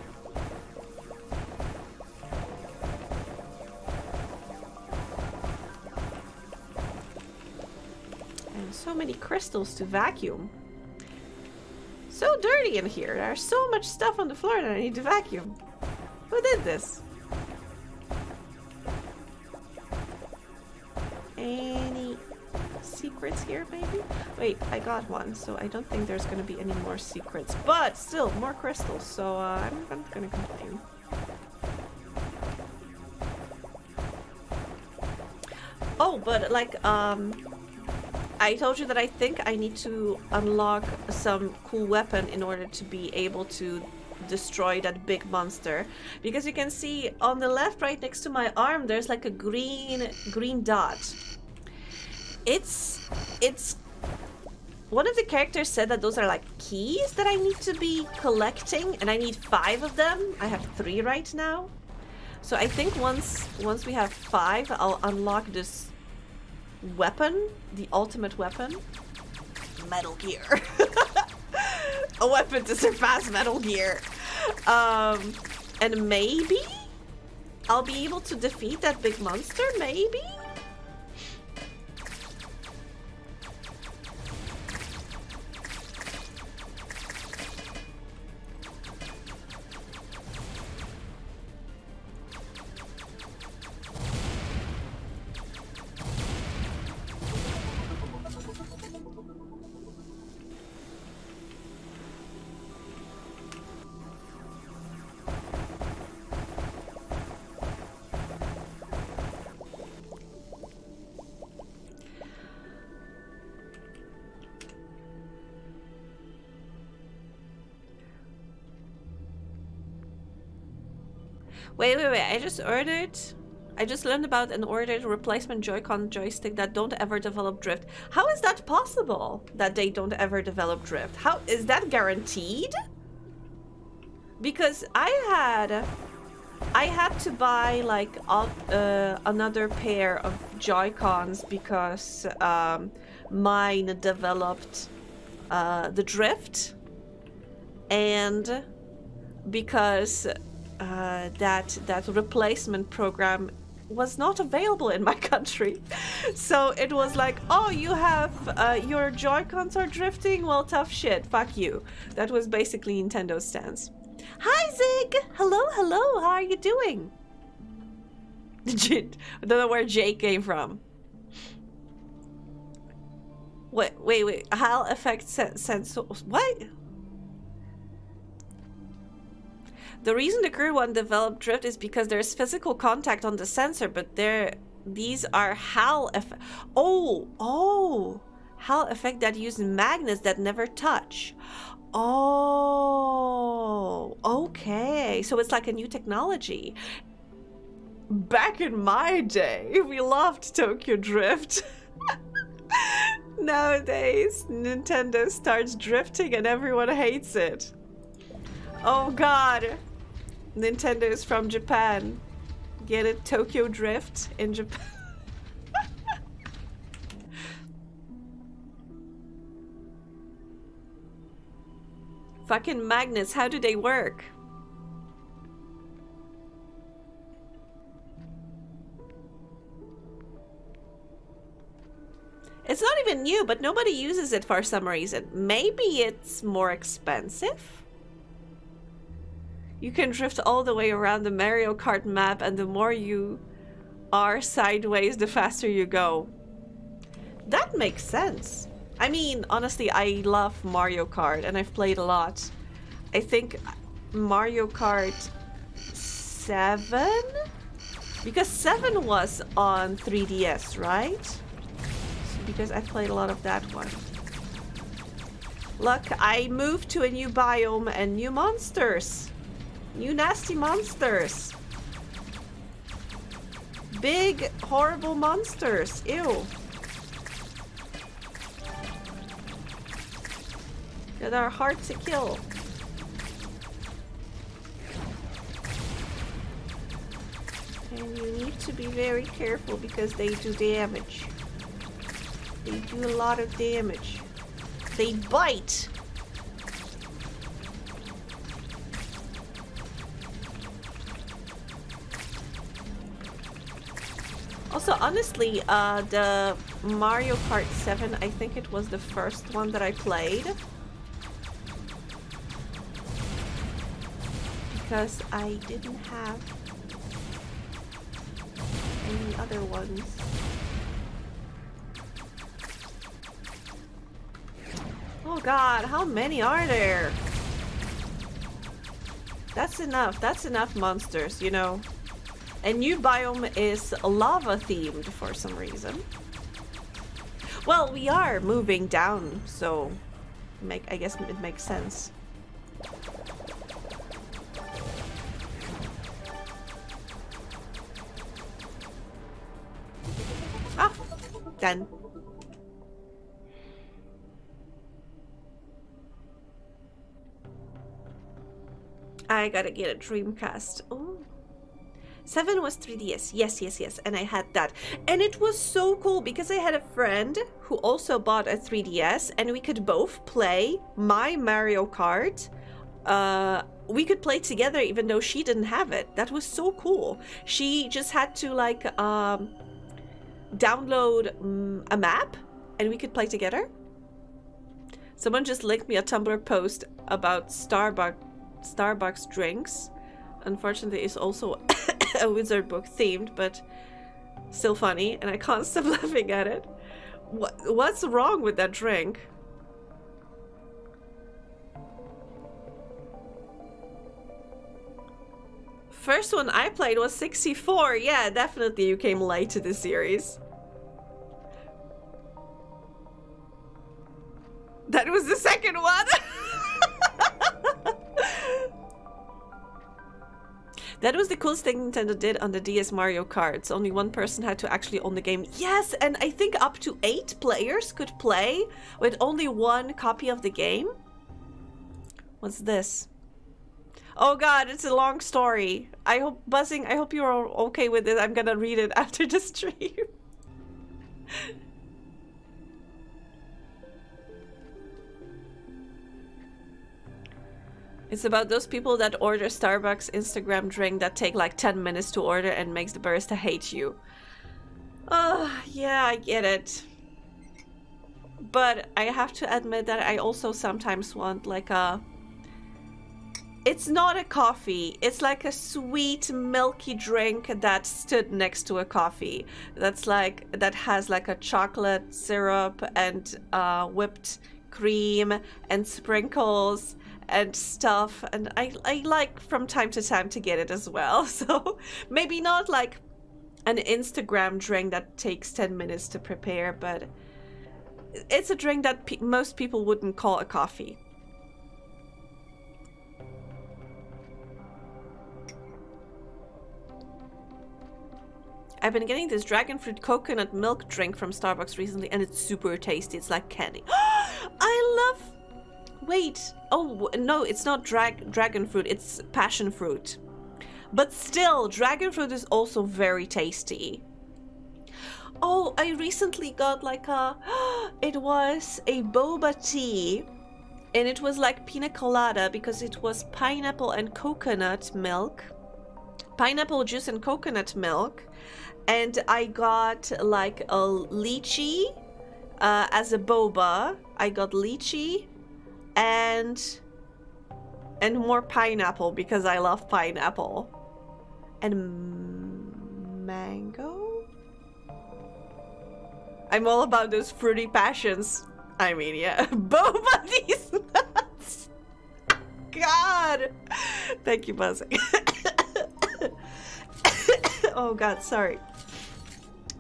And so many crystals to vacuum. So dirty in here. There's so much stuff on the floor that I need to vacuum. Who did this? Any secrets here, maybe? Wait, I got one, so I don't think there's gonna be any more secrets. But still, more crystals, so I'm not gonna complain. Oh, but like, I told you that I think I need to unlock some cool weapon in order to be able to destroy that big monster. Because you can see on the left, right next to my arm, there's like a green dot. It's one of the characters said that those are like keys that I need to be collecting, and I need 5 of them. I have 3 right now. So I think once we have 5, I'll unlock this weapon, the ultimate weapon. Metal Gear. A weapon to surpass Metal Gear. And maybe I'll be able to defeat that big monster, maybe? Wait, I just learned about an ordered replacement Joy-Con joystick that don't ever develop drift. How is that possible that they don't ever develop drift? How is that guaranteed? Because I had to buy like another pair of Joy-Cons because mine developed the drift, and because that replacement program was not available in my country. So it was like, oh, you have your Joy-Cons are drifting? Well, tough shit, fuck you. That was basically Nintendo's stance. Hi Zig! Hello, hello, how are you doing? I don't know where Jake came from. Wait, HAL affects sensor. What? The reason the current one developed drift is because there's physical contact on the sensor, but These are Hal effect. Oh, Hal effect that use magnets that never touch. Oh, okay. So it's like a new technology. Back in my day, we loved Tokyo Drift. Nowadays, Nintendo starts drifting and everyone hates it. Oh god. Nintendo is from Japan. Get it? Tokyo Drift in Japan. Fucking magnets, how do they work? It's not even new, but nobody uses it for some reason. Maybe it's more expensive? You can drift all the way around the Mario Kart map, and the more you are sideways, the faster you go. That makes sense. I mean, honestly, I love Mario Kart, and I've played a lot. I think Mario Kart 7? Because 7 was on 3DS, right? Because I played a lot of that one. Look, I moved to a new biome and new monsters. New nasty monsters. Big, horrible monsters. Ew. That are hard to kill. And you need to be very careful because they do damage. They do a lot of damage. They bite. Also, honestly, the Mario Kart 7, I think it was the first one that I played. Because I didn't have any other ones. Oh god, how many are there? That's enough monsters, you know. A new biome is lava themed for some reason. Well, we are moving down, so I guess it makes sense. Ah, done. I gotta get a Dreamcast. Oh. 7 was 3DS. Yes. And I had that. And it was so cool because I had a friend who also bought a 3DS and we could both play my Mario Kart. We could play together even though she didn't have it. That was so cool. She just had to like download a map and we could play together. Someone just linked me a Tumblr post about Starbucks drinks. Unfortunately, it's also a wizard book themed, but still funny, and I can't stop laughing at it. What's wrong with that drink? First one I played was 64. Yeah, definitely you came late to the series. That was the second one. That was the coolest thing Nintendo did on the DS Mario Karts. Only one person had to actually own the game. Yes, and I think up to 8 players could play with only one copy of the game. What's this? Oh god, it's a long story. I hope, Buzzing, I hope you're okay with it. I'm gonna read it after the stream. It's about those people that order Starbucks Instagram drink that take like 10 minutes to order and makes the barista hate you. Oh, yeah, I get it. But I have to admit that I also sometimes want like a... It's not a coffee. It's like a sweet, milky drink that stood next to a coffee. That's like, that has like a chocolate syrup and whipped cream and sprinkles and stuff, and I like from time to time to get it as well. So maybe not like an Instagram drink that takes 10 minutes to prepare, but it's a drink that most people wouldn't call a coffee. I've been getting this dragon fruit coconut milk drink from Starbucks recently, and it's super tasty. It's like candy. I love... Wait. Oh, no, it's not dragon fruit. It's passion fruit. But still, dragon fruit is also very tasty. Oh, I recently got like a... It was a boba tea. And it was like pina colada because it was pineapple and coconut milk. Pineapple juice and coconut milk. And I got like a lychee as a boba. I got lychee and more pineapple because I love pineapple. And mango? I'm all about those fruity passions. I mean, yeah. Boba these nuts! God! Thank you, Buzzing. Oh god, sorry.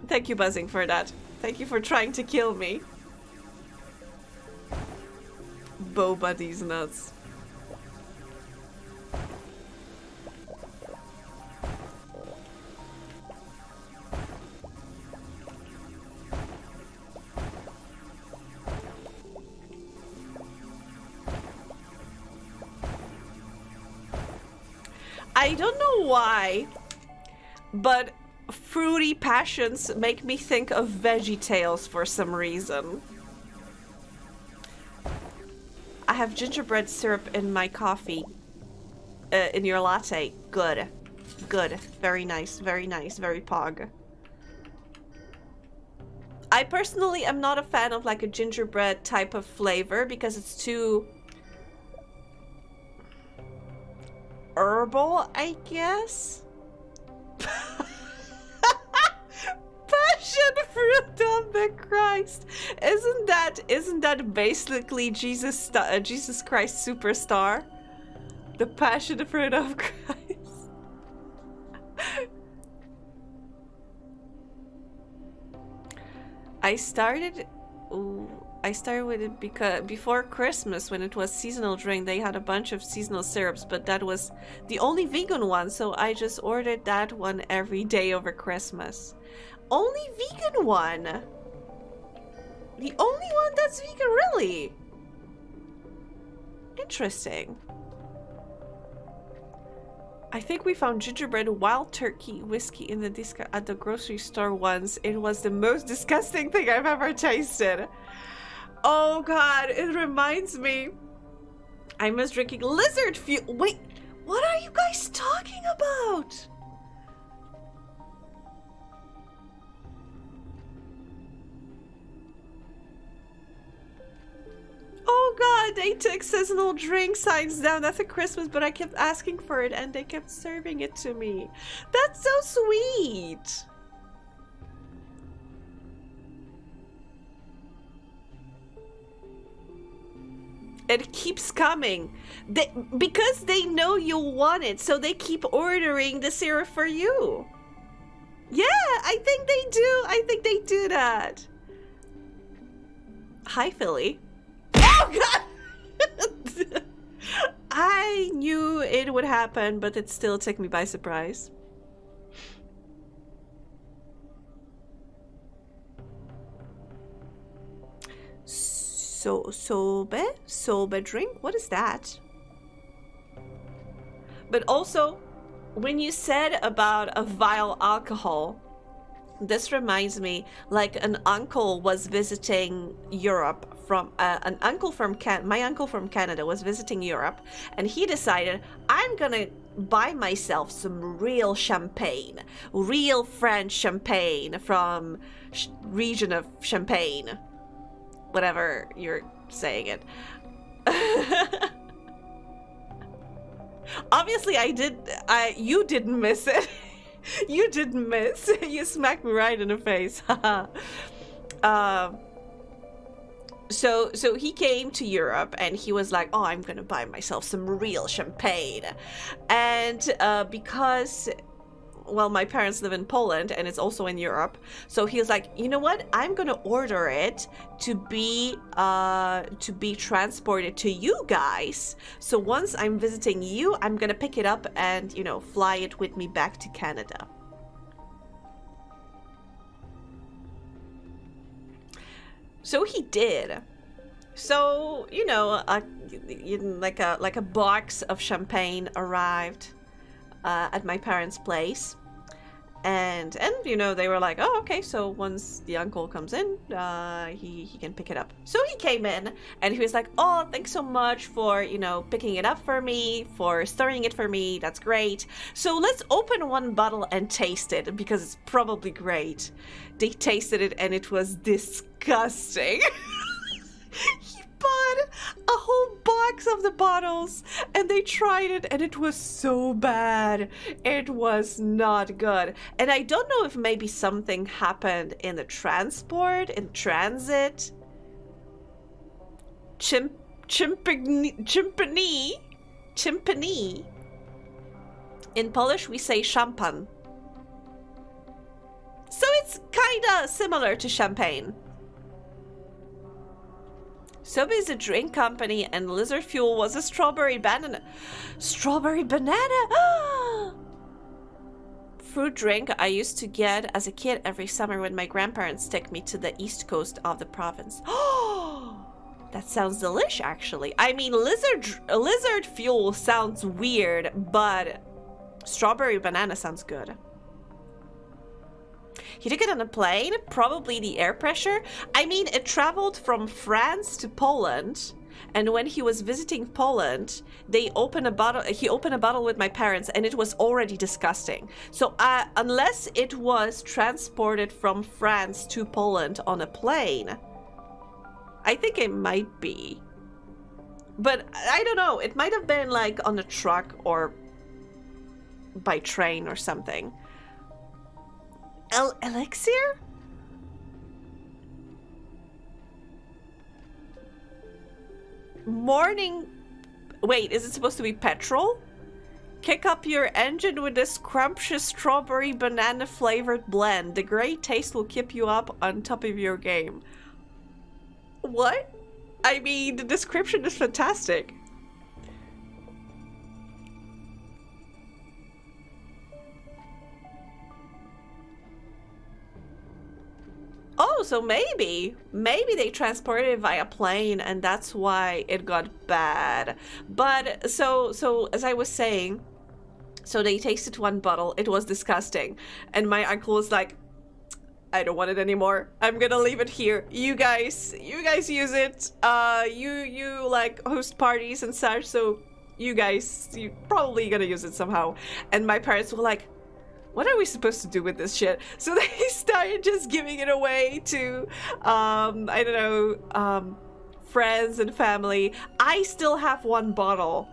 Thank you, Buzzing, for that. Thank you for trying to kill me. Boba these nuts. I don't know why, but fruity passions make me think of VeggieTales for some reason. I have gingerbread syrup in my coffee. In your latte. Good. Good. Very nice. Very nice. Very pog. I personally am not a fan of like a gingerbread type of flavor because it's too herbal, I guess. Passion fruit of the Christ. Isn't that basically Jesus Christ Superstar? The passion fruit of Christ. I started with it because before Christmas, when it was seasonal drink, they had a bunch of seasonal syrups, but that was the only vegan one, so I just ordered that one every day over Christmas. Only vegan one! The only one that's vegan, really? Interesting. I think we found gingerbread wild turkey whiskey in the at the grocery store once. It was the most disgusting thing I've ever tasted. Oh god, it reminds me. I miss drinking lizard fuel. Wait, what are you guys talking about? Oh god, they took seasonal drink signs down after Christmas, but I kept asking for it and they kept serving it to me. That's so sweet. It keeps coming. Because they know you want it, so they keep ordering the syrup for you. Yeah, I think they do. I think they do that. Hi, Philly. Oh, God! I knew it would happen, but it still took me by surprise. Sobe drink? What is that? But also, when you said about a vile alcohol, this reminds me, like an uncle was visiting Europe from, my uncle from Canada was visiting Europe, and he decided, I'm gonna buy myself some real champagne, real French champagne from region of Champagne. Whatever you're saying it. Obviously you didn't miss it. You didn't miss. You smacked me right in the face. So he came to Europe and he was like, oh, I'm gonna buy myself some real champagne. And because well, my parents live in Poland and it's also in Europe. So he was like, you know what? I'm gonna order it to be transported to you guys. So once I'm visiting you, I'm gonna pick it up and, you know, fly it with me back to Canada. So he did. So, you know, like a box of champagne arrived at my parents' place, and you know, they were like, oh, okay, so once the uncle comes in, he can pick it up. So he came in and he was like, oh, thanks so much for, you know, picking it up for me, for stirring it for me, that's great. So let's open one bottle and taste it, because it's probably great. They tasted it and it was disgusting. He bought a whole box of the bottles and they tried it and it was so bad. It was not good. And I don't know if maybe something happened in the transport, in transit. Chimpani. In Polish we say szampan. So it's kinda similar to champagne. Sobe is a drink company and Lizard Fuel was a strawberry banana. Strawberry banana? Fruit drink I used to get as a kid every summer when my grandparents took me to the east coast of the province. Oh, that sounds delish, actually. I mean, Lizard Fuel sounds weird, but strawberry banana sounds good. He took it on a plane, probably the air pressure. I mean, it traveled from France to Poland, and when he was visiting Poland, he opened a bottle with my parents, and it was already disgusting. So unless it was transported from France to Poland on a plane, I think it might be. But I don't know, it might have been like on a truck or by train or something. Elixir? Morning... Wait, is it supposed to be petrol? Kick up your engine with this scrumptious strawberry banana flavored blend. The great taste will keep you up on top of your game. What? I mean, the description is fantastic. Oh, so maybe they transported it via plane and that's why it got bad. But so as I was saying, so they tasted one bottle, it was disgusting. And my uncle was like, I don't want it anymore. I'm gonna leave it here. You guys use it. You like host parties and such, so you probably gonna use it somehow. And my parents were like, what are we supposed to do with this shit? So they started just giving it away to, I don't know, friends and family. I still have one bottle.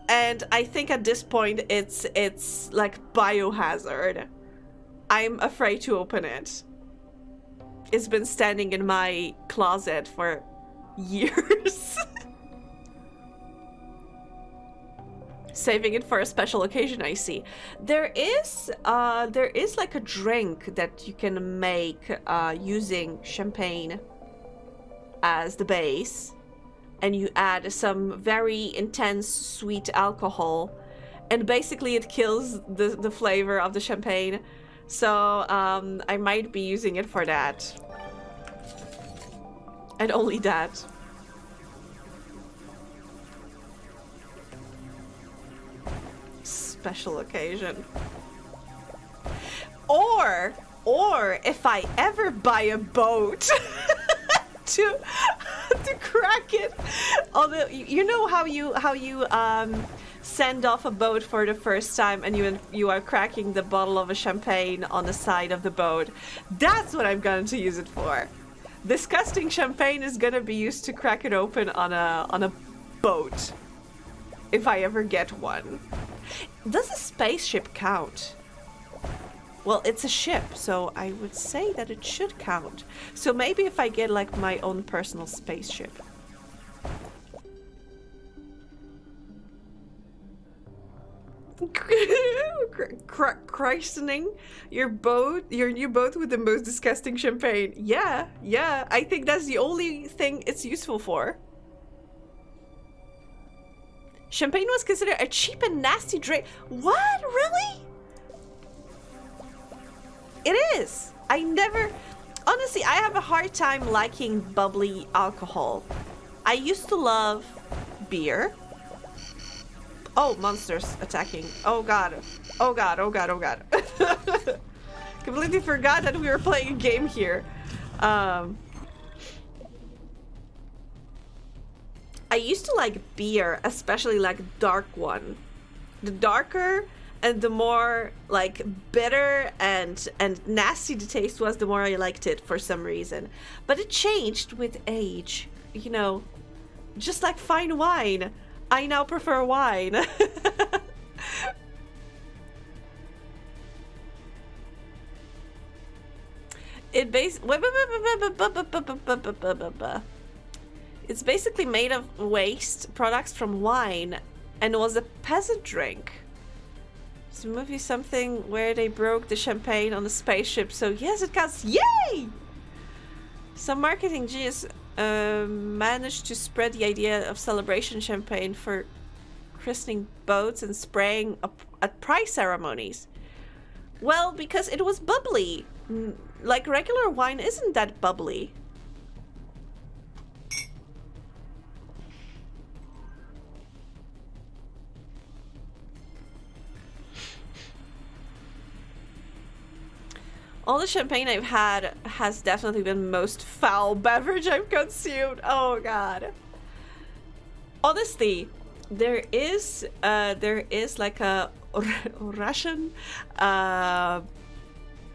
And I think at this point, it's like biohazard. I'm afraid to open it. It's been standing in my closet for years. Saving it for a special occasion, I see. There is like a drink that you can make using champagne as the base, and you add some very intense sweet alcohol, and basically it kills the flavor of the champagne. So I might be using it for that, and only that. Special occasion. Or if I ever buy a boat to crack it. Although you know how you send off a boat for the first time and you are cracking the bottle of a champagne on the side of the boat. That's what I'm going to use it for. Disgusting champagne is gonna be used to crack it open on a boat. If I ever get one. Does a spaceship count? Well, it's a ship, so I would say that it should count. So maybe if I get like my own personal spaceship. Christening your new boat with the most disgusting champagne. Yeah, yeah. I think that's the only thing it's useful for. Champagne was considered a cheap and nasty drink. What? Really? It is. I never... Honestly, I have a hard time liking bubbly alcohol. I used to love beer. Oh, monsters attacking. Oh god. Oh god, oh god, oh god. Completely forgot that we were playing a game here. I used to like beer, especially like dark one. The darker and the more like bitter and nasty the taste was, the more I liked it for some reason. But it changed with age, you know, just like fine wine. I now prefer wine. It's basically made of waste products from wine and was a peasant drink. It's a movie something where they broke the champagne on the spaceship, so yes, it counts. Yay! Some marketing genius managed to spread the idea of celebration champagne for christening boats and spraying at prize ceremonies. Well, because it was bubbly. Like regular wine isn't that bubbly. All the champagne I've had has definitely been the most foul beverage I've consumed. Oh god. Honestly, there is like a Russian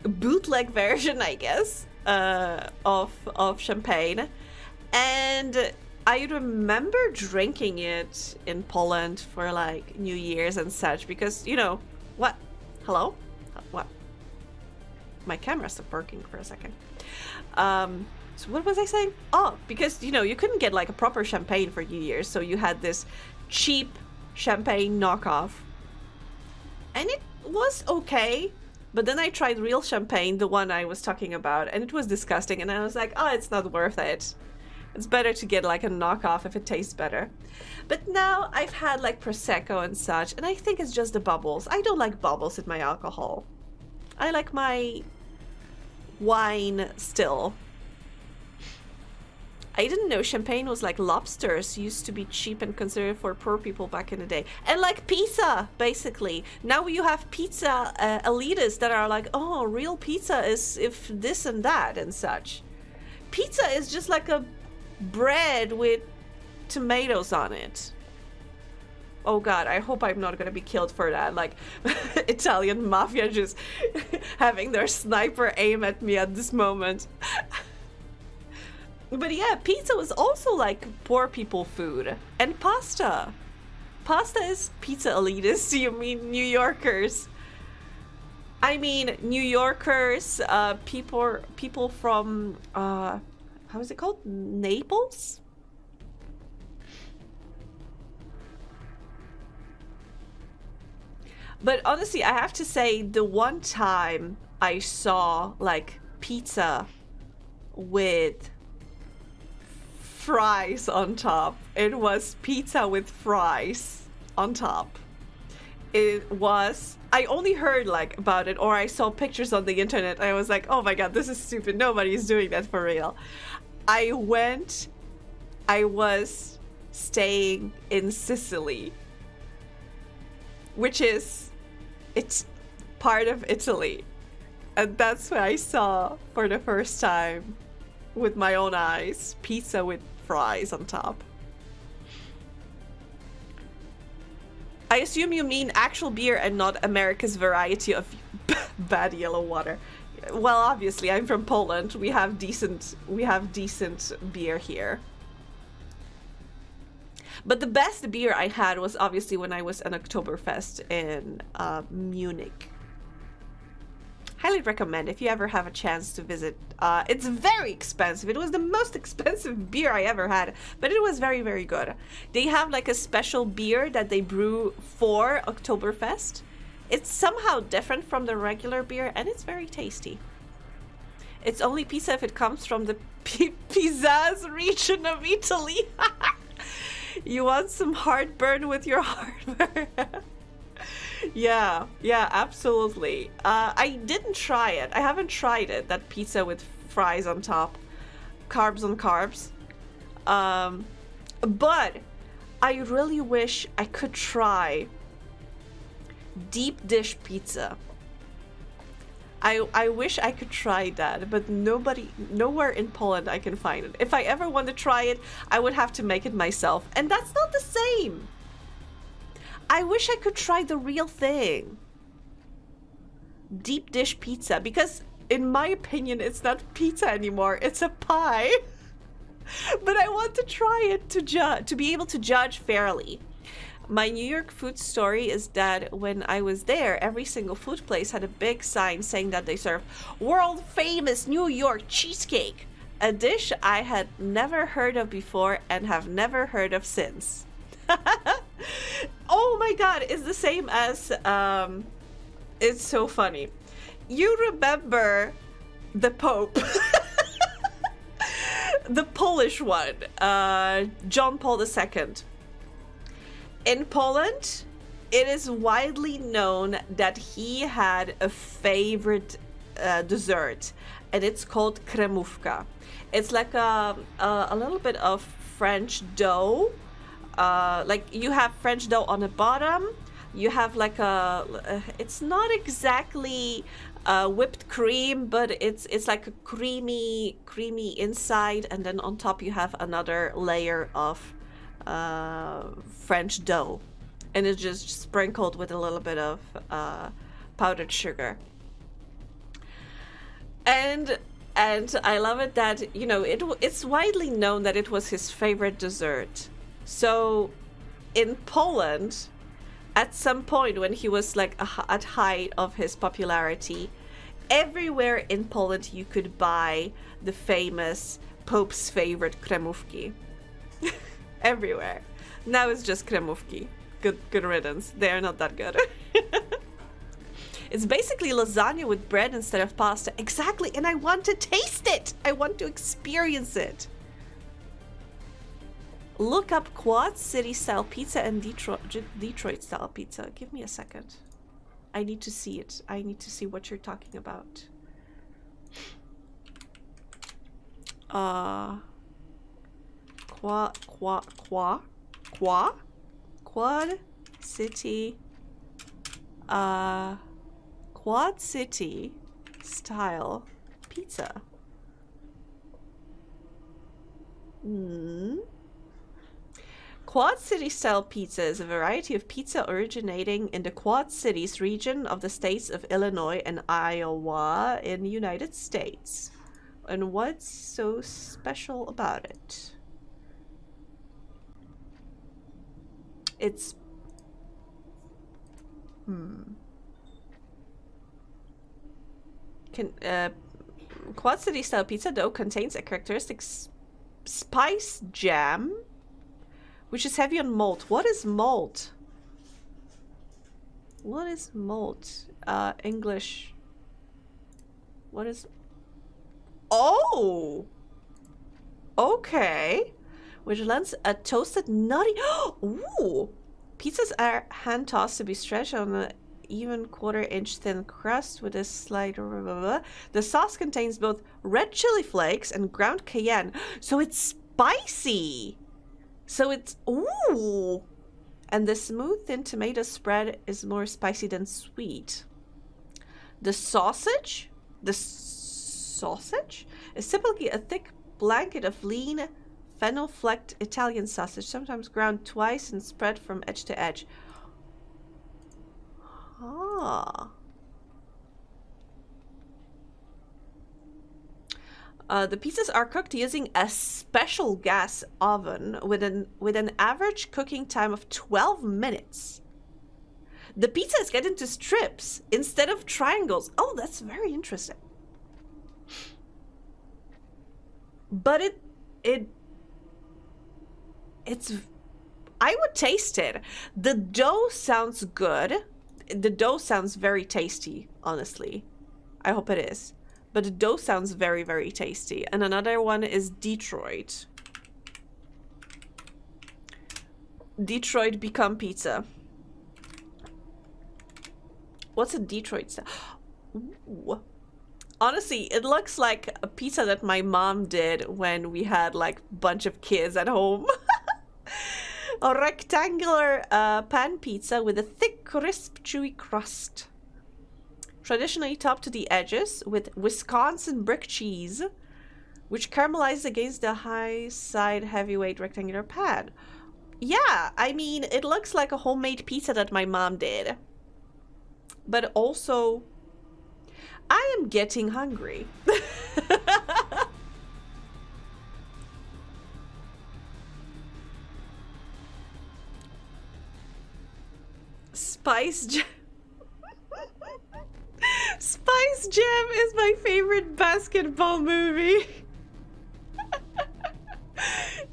bootleg version, I guess, of champagne, and I remember drinking it in Poland for like New Year's and such, because, you know, what? Hello? What? My camera stopped working for a second. So what was I saying? Oh, because, you know, you couldn't get like a proper champagne for New Year's, so you had this cheap champagne knockoff. And it was okay, but then I tried real champagne, the one I was talking about, and it was disgusting, and I was like, oh, it's not worth it. It's better to get like a knockoff if it tastes better. But now I've had like Prosecco and such, and I think it's just the bubbles. I don't like bubbles in my alcohol. I like my wine still. I didn't know champagne was like lobsters, used to be cheap and considered for poor people back in the day. And like pizza, basically. Now you have pizza elitists that are like, oh, real pizza is if this and that and such. Pizza is just like a bread with tomatoes on it. Oh god, I hope I'm not gonna be killed for that. Like, Italian mafia just having their sniper aim at me at this moment. But yeah, pizza was also like poor people food. And pasta. Pasta is pizza elitists. You mean New Yorkers. I mean New Yorkers, people from, how is it called? Naples? But honestly, I have to say, the one time I saw like pizza with fries on top, it was pizza with fries on top. It was, I only heard like about it, or I saw pictures on the internet. I was like, oh my god, this is stupid. Nobody's doing that for real. I was staying in Sicily, which is, it's part of Italy. And that's what I saw for the first time with my own eyes. Pizza with fries on top. I assume you mean actual beer and not America's variety of bad yellow water. Well, obviously, I'm from Poland. We have decent beer here. But the best beer I had was obviously when I was at Oktoberfest in Munich. Highly recommend if you ever have a chance to visit. It's very expensive. It was the most expensive beer I ever had, but it was very, very good. They have like a special beer that they brew for Oktoberfest, It's somehow different from the regular beer, and it's very tasty. It's only pizza if it comes from the Pizzazz region of Italy. You want some heartburn with your heartburn? Yeah, absolutely. I didn't try it. I haven't tried it, that pizza with fries on top. Carbs on carbs. But I really wish I could try deep dish pizza. I wish I could try that, but nowhere in Poland I can find it. If I ever want to try it, I would have to make it myself, and that's not the same. I wish I could try the real thing. Deep dish pizza, because in my opinion, it's not pizza anymore, it's a pie. But I want to try it to be able to judge fairly. My New York food story is that when I was there, every single food place had a big sign saying that they serve world famous New York cheesecake, a dish I had never heard of before and have never heard of since. Oh my god, it's the same as it's so funny. You remember the Pope? The Polish one, John Paul II. In Poland, it is widely known that he had a favorite dessert, and it's called kremówka. It's like a little bit of French dough. Like you have French dough on the bottom. You have like it's not exactly whipped cream, but it's like a creamy inside, and then on top you have another layer of French dough, and it's just sprinkled with a little bit of powdered sugar. And I love it that, you know, it's widely known that it was his favorite dessert. So in Poland, at some point when he was like at height of his popularity, everywhere in Poland you could buy the famous Pope's favorite kremówki. Everywhere. Now it's just kremówki. Good riddance. They are not that good. It's basically lasagna with bread instead of pasta. Exactly, and I want to taste it. I want to experience it. Look up Quad City style pizza and Detroit style pizza. Give me a second. I need to see it. I need to see what you're talking about. Quad City Quad City style pizza. Quad City style pizza is a variety of pizza originating in the Quad Cities region of the states of Illinois and Iowa in the United States. And what's so special about it? It's Quad City style pizza dough contains a characteristic spice jam, which is heavy on malt. What is malt? What is malt? English. What is... Oh! Okay. Which lends a toasted nutty... Ooh! Pizzas are hand-tossed to be stretched on an even quarter-inch thin crust with a slight... The sauce contains both red chili flakes and ground cayenne. So it's spicy! So it's... Ooh! And the smooth, thin tomato spread is more spicy than sweet. The sausage? The sausage? Is typically a thick blanket of lean, fennel-flecked Italian sausage, sometimes ground twice and spread from edge to edge. Ah. The pizzas are cooked using a special gas oven with an average cooking time of 12 minutes. The pizzas get into strips instead of triangles. Oh, that's very interesting. But it's I would taste it. The dough sounds good. The dough sounds very tasty, honestly. I hope it is. But the dough sounds very, very tasty. And another one is Detroit. Detroit become pizza. What's a Detroit style? Ooh. Honestly, it looks like a pizza that my mom did when we had like a bunch of kids at home. A rectangular pan pizza with a thick, crisp, chewy crust. Traditionally topped to the edges with Wisconsin brick cheese, which caramelizes against the high side heavyweight rectangular pan. Yeah, I mean, it looks like a homemade pizza that my mom did. But also, I am getting hungry. Spice Jam. Spice Jam is my favorite basketball movie.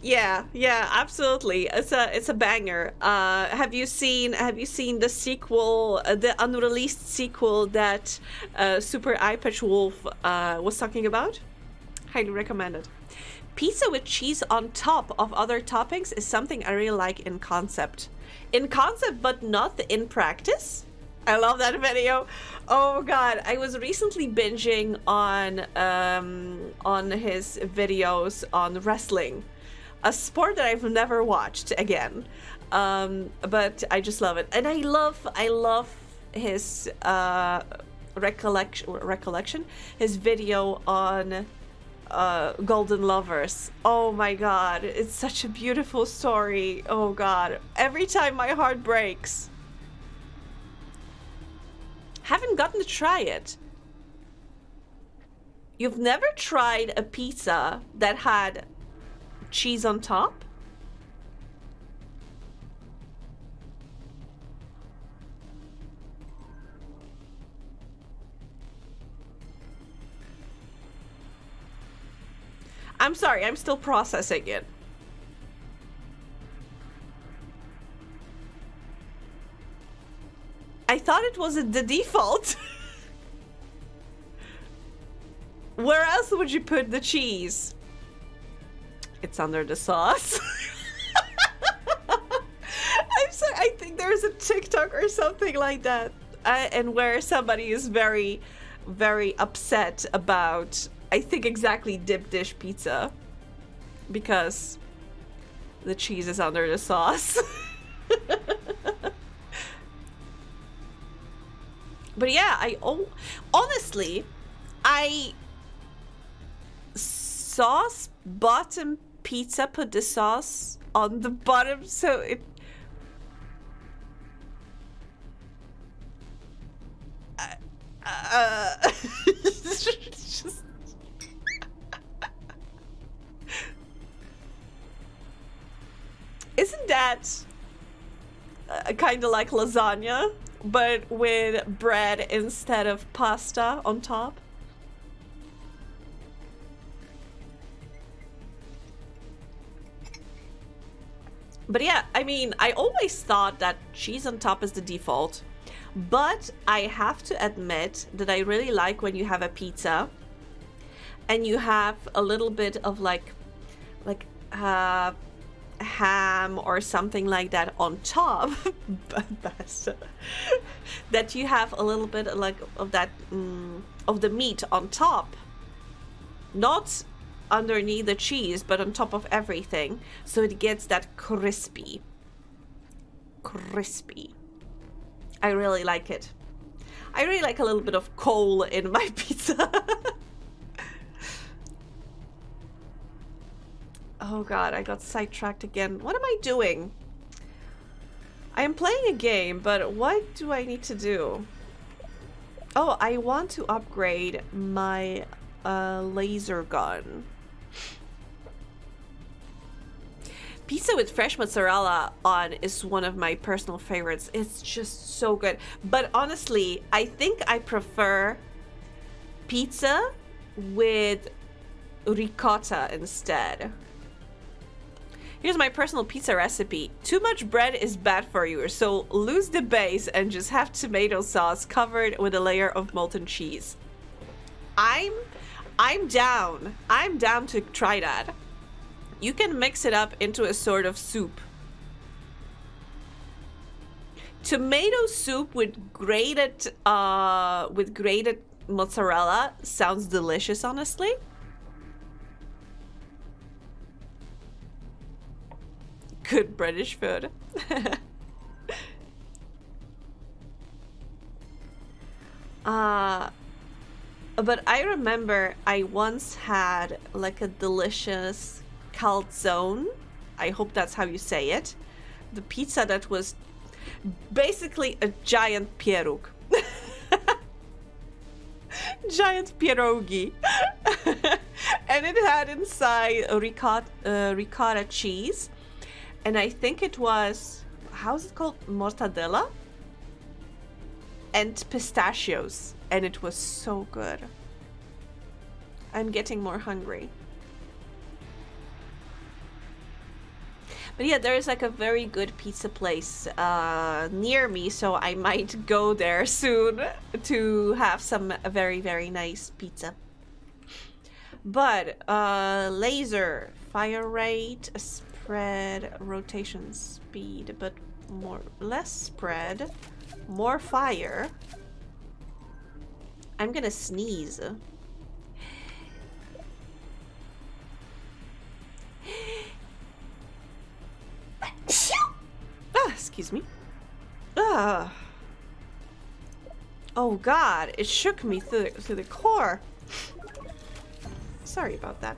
Yeah, absolutely. It's a banger. Have you seen the sequel, the unreleased sequel that Super Eye Patch Wolf was talking about? Highly recommended. Pizza with cheese on top of other toppings is something I really like in concept. In concept, but not in practice. I love that video. Oh god, I was recently binging on his videos on wrestling, a sport that I've never watched again, but I just love it, and I love his recollection, his video on Golden Lovers. Oh my god, it's such a beautiful story. Oh god, every time my heart breaks. Haven't gotten to try it. You've never tried a pizza that had cheese on top? I'm sorry, I'm still processing it. I thought it was the default. Where else would you put the cheese? It's under the sauce. I'm sorry, I think there's a TikTok or something like that. And where somebody is very, very upset about, I think exactly, dip dish pizza. Because the cheese is under the sauce. But yeah, honestly, sauce bottom pizza put the sauce on the bottom, so it just... Isn't that kind of like lasagna, but with bread instead of pasta on top? But yeah, I mean, I always thought that cheese on top is the default, but I have to admit that I really like when you have a pizza and you have a little bit of like ham or something like that on top. That you have a little bit like of that of the meat on top, not underneath the cheese, but on top of everything, so it gets that crispy. I really like it. I really like a little bit of coal in my pizza. Oh god, I got sidetracked again. What am I doing? I am playing a game, but what do I need to do? Oh, I want to upgrade my laser gun. Pizza with fresh mozzarella on is one of my personal favorites. It's just so good. But honestly, I think I prefer pizza with ricotta instead. Here's my personal pizza recipe. Too much bread is bad for you, so lose the base and just have tomato sauce covered with a layer of molten cheese. I'm down. I'm down to try that. You can mix it up into a sort of soup. Tomato soup with grated mozzarella sounds delicious, honestly. Good British food. But I remember I once had like a delicious calzone. I hope that's how you say it. The pizza that was basically a giant pieróg. Giant pierogi. And it had inside ricotta cheese. And I think it was, how's it called? Mortadella? And pistachios. And it was so good. I'm getting more hungry. But yeah, there is like a very good pizza place near me, so I might go there soon to have some very, very nice pizza. But laser, fire rate, spread, rotation speed, but less spread, more fire. I'm gonna sneeze. Excuse me. Oh God, it shook me through the core. Sorry about that.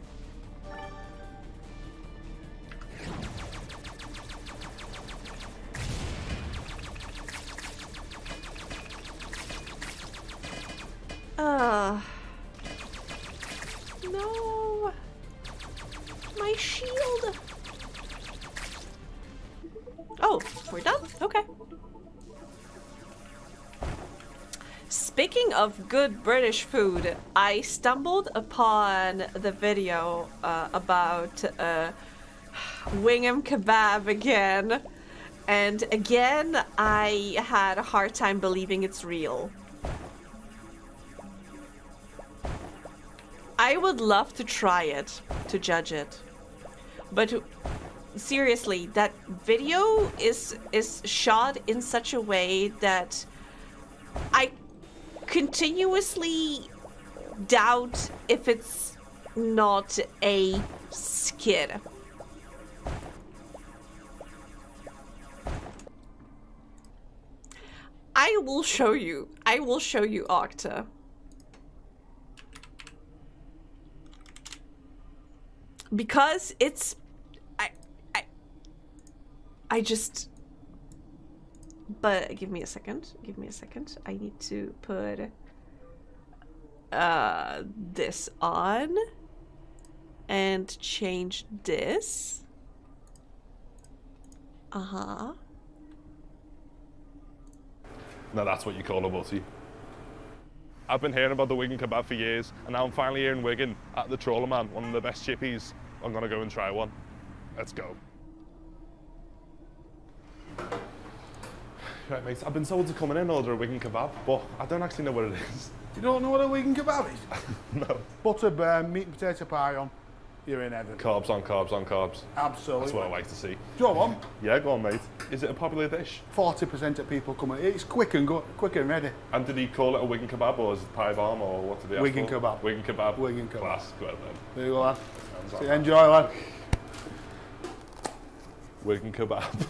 No. My shield. Oh, we're done? Okay. Speaking of good British food, I stumbled upon the video about Wingham kebab again. And again, I had a hard time believing it's real. I would love to try it, to judge it. But seriously, that video is shot in such a way that I continuously doubt if it's not a skit. I will show you Octa. Because it's I just, but give me a second. I need to put this on and change this. Now that's what you call a butty. I've been hearing about the Wigan kebab for years, and now I'm finally here in Wigan at the Trawler Man, one of the best chippies. I'm gonna go and try one. Let's go. Right, mate, I've been told to come in and order a Wigan kebab, but I don't actually know what it is. You don't know what a Wigan kebab is? No. Butter, burn, meat and potato pie on. You're in heaven. Carbs on carbs on carbs. Absolutely. That's what I like to see. Go on. Yeah, go on, mate. Is it a popular dish? 40% of people come in. It's quick and ready. And did he call it a Wigan kebab, or is it pie bomb, or what did he ask Wigan for? kebab. Wigan kebab. Wigan kebab. Class. Go ahead then. There you go, lad. So enjoy, lad. Wigan kebab.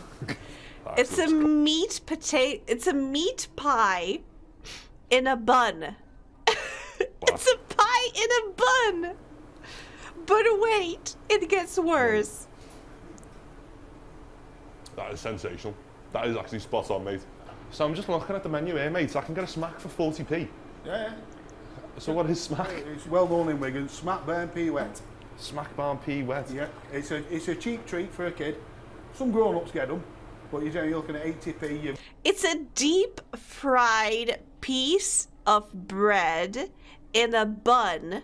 It's a meat pie in a bun. It's a pie in a bun. But wait, it gets worse. That is sensational. That is actually spot on, mate. So I'm just looking at the menu here, mate. So I can get a smack for 40p. Yeah. So what is smack? It's well known in Wigan. Smack, burn, pea wet. Smack, barn, pea wet. Yeah. It's a cheap treat for a kid. Some grown-ups get them, but you're only looking at 80p. It's a deep fried piece of bread in a bun.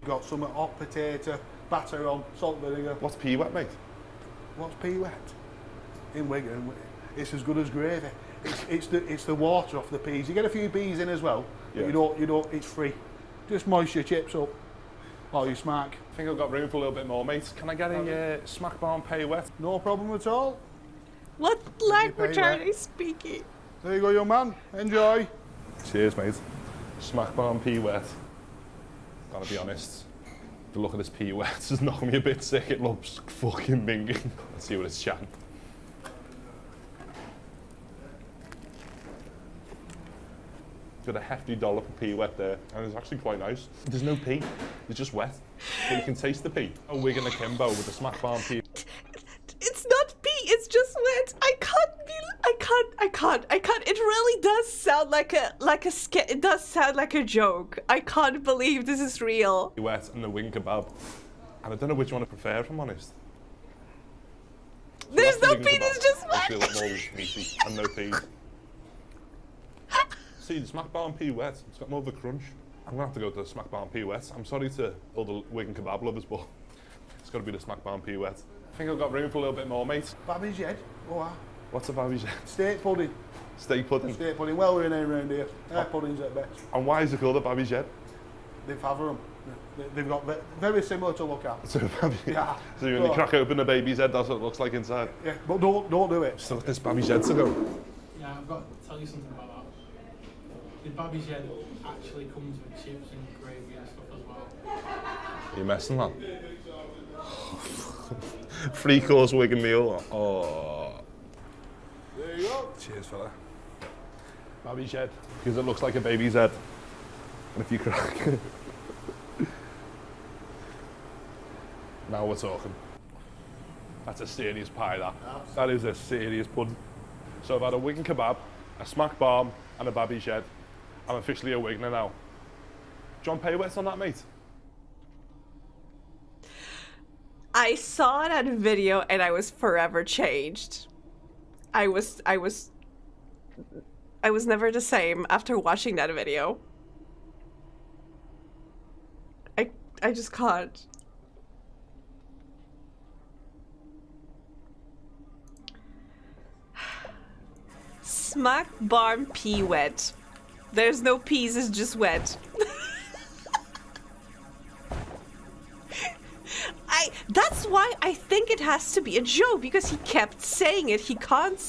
Got some hot potato, batter on, salt vinegar. What's pea wet, mate? What's pea wet? In Wigan, it's as good as gravy. It's the water off the peas. You get a few peas in as well. Yeah. But you don't. It's free. Just moist your chips up. Or you smack. I think I've got room for a little bit more, mate. Can I get a smack bar and pea wet? No problem at all. What language pay are rent. they speaking? There you go, young man. Enjoy. Cheers, mate. Smack bar and pea wet. Gotta be honest. The look of this pea wet is knocking me a bit sick. It looks fucking minging. Let's see what it's chatting. Got a hefty dollop of pea wet there, and it's actually quite nice. There's no pea, it's just wet. But you can taste the pea. A wig and a Kimbo with the smack bar and pea. It's not pee, it's just wet. I can't. It really does sound like it does sound like a joke. I can't believe this is real. Wet and the wing kebab. And I don't know which one I prefer, if I'm honest. So There's that's the no wing pee, kebab. it's just It's a lot wet. more meaty and no peas. See, the smack bar and pea wet, it's got more of a crunch. I'm gonna have to go to the smack bar and pea wet. I'm sorry to all the wing kebab lovers, but it's gotta be the smack bar and pea wet. I think I've got room for a little bit more, mate. Babby's head. Oh, wow. What's a babby's head? Steak pudding. Steak pudding. Steak pudding. Well, we're in around here. Puddings at best. And why is it called a babby's head? They favour them. They've got very similar to look at. So, babby, Yeah. so when you crack open a baby's head, that's what it looks like inside. Yeah, but don't do it. Still got this babby's head to go. Yeah, I've got to tell you something about that. The babby's head actually comes with chips and gravy and stuff as well. Are you messing that? 3-course Wigan meal. Oh. There you go. Cheers, fella. Babby's head. Because it looks like a baby's head. And if you crack. Now we're talking. That's a serious pie, that. That is a serious pudding. So I've had a Wigan kebab, a smack barm, and a babby's head. I'm officially a Wiganer now. John Paywet's on that, mate? I saw that video and I was forever changed. I was never the same after watching that video. I just can't. Smack barm pea wet. There's no peas, it's just wet. That's why I think it has to be a joke, because he kept saying it. He can't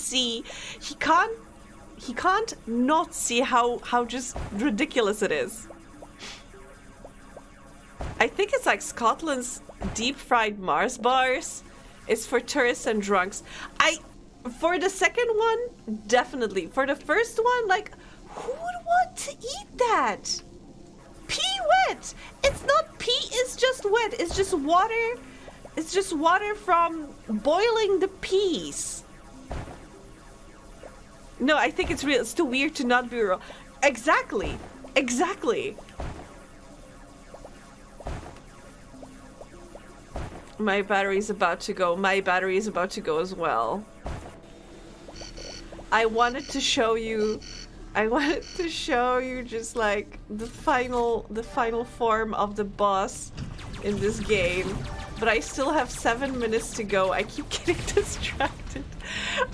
not see how just ridiculous it is. I think it's like Scotland's deep fried Mars bars is for tourists and drunks. For the second one, definitely. For the first one, like, who would want to eat that? Pea wet! It's not pea, it's just wet. It's just water. It's just water from boiling the peas. No, I think it's real. It's too weird to not be real. Exactly. Exactly. My battery's about to go. My battery is about to go as well. I wanted to show you just like the final form of the boss in this game. But I still have 7 minutes to go. I keep getting distracted.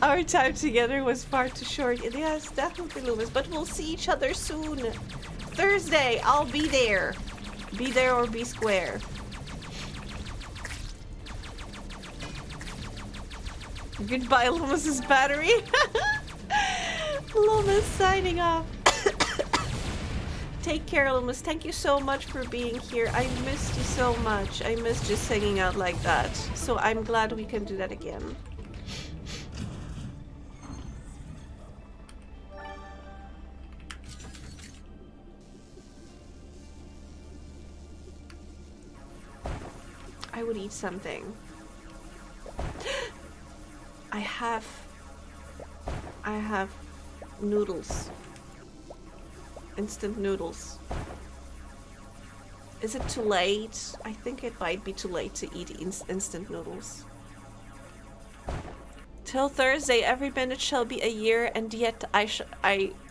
Our time together was far too short. Yes, definitely, Loomis. But we'll see each other soon. Thursday, I'll be there. Be there or be square. Goodbye, Loomis's battery. Loomis signing off. Take care, Loomis. Thank you so much for being here. I missed you so much. I missed just hanging out like that. So I'm glad we can do that again. I would eat something. I have noodles. Instant noodles. Is it too late? I think it might be too late to eat instant noodles. Till Thursday, every minute shall be a year, and yet I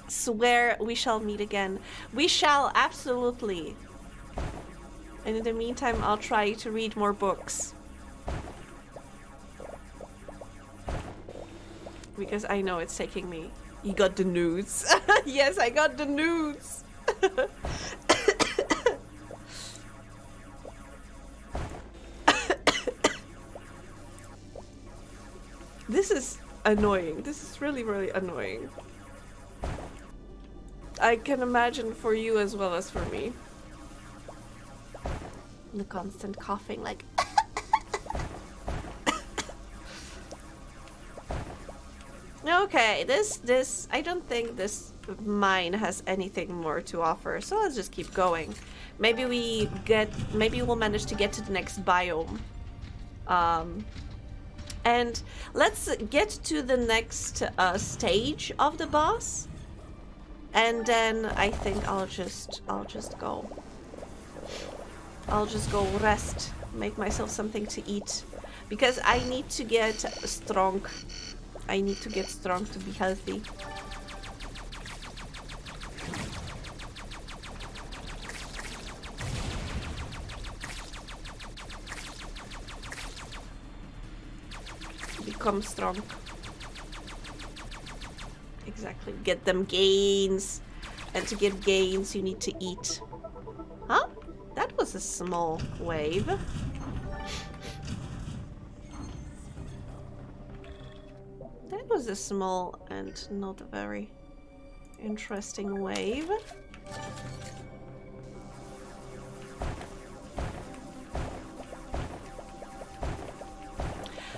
swear we shall meet again. We shall, absolutely. And in the meantime, I'll try to read more books. Because I know it's taking me. You got the news. Yes, I got the news. This is annoying. This is really, really annoying. I can imagine for you as well as for me. The constant coughing, like. Okay, this, I don't think this mine has anything more to offer, so let's just keep going. Maybe we'll manage to get to the next biome. And let's get to the next stage of the boss. And then I think I'll just go. I'll just go rest, make myself something to eat. Because I need to get strong. I need to get strong to be healthy. Become strong. Exactly. Get them gains. And to get gains, you need to eat. Huh? That was a small wave. That was a small and not very interesting wave.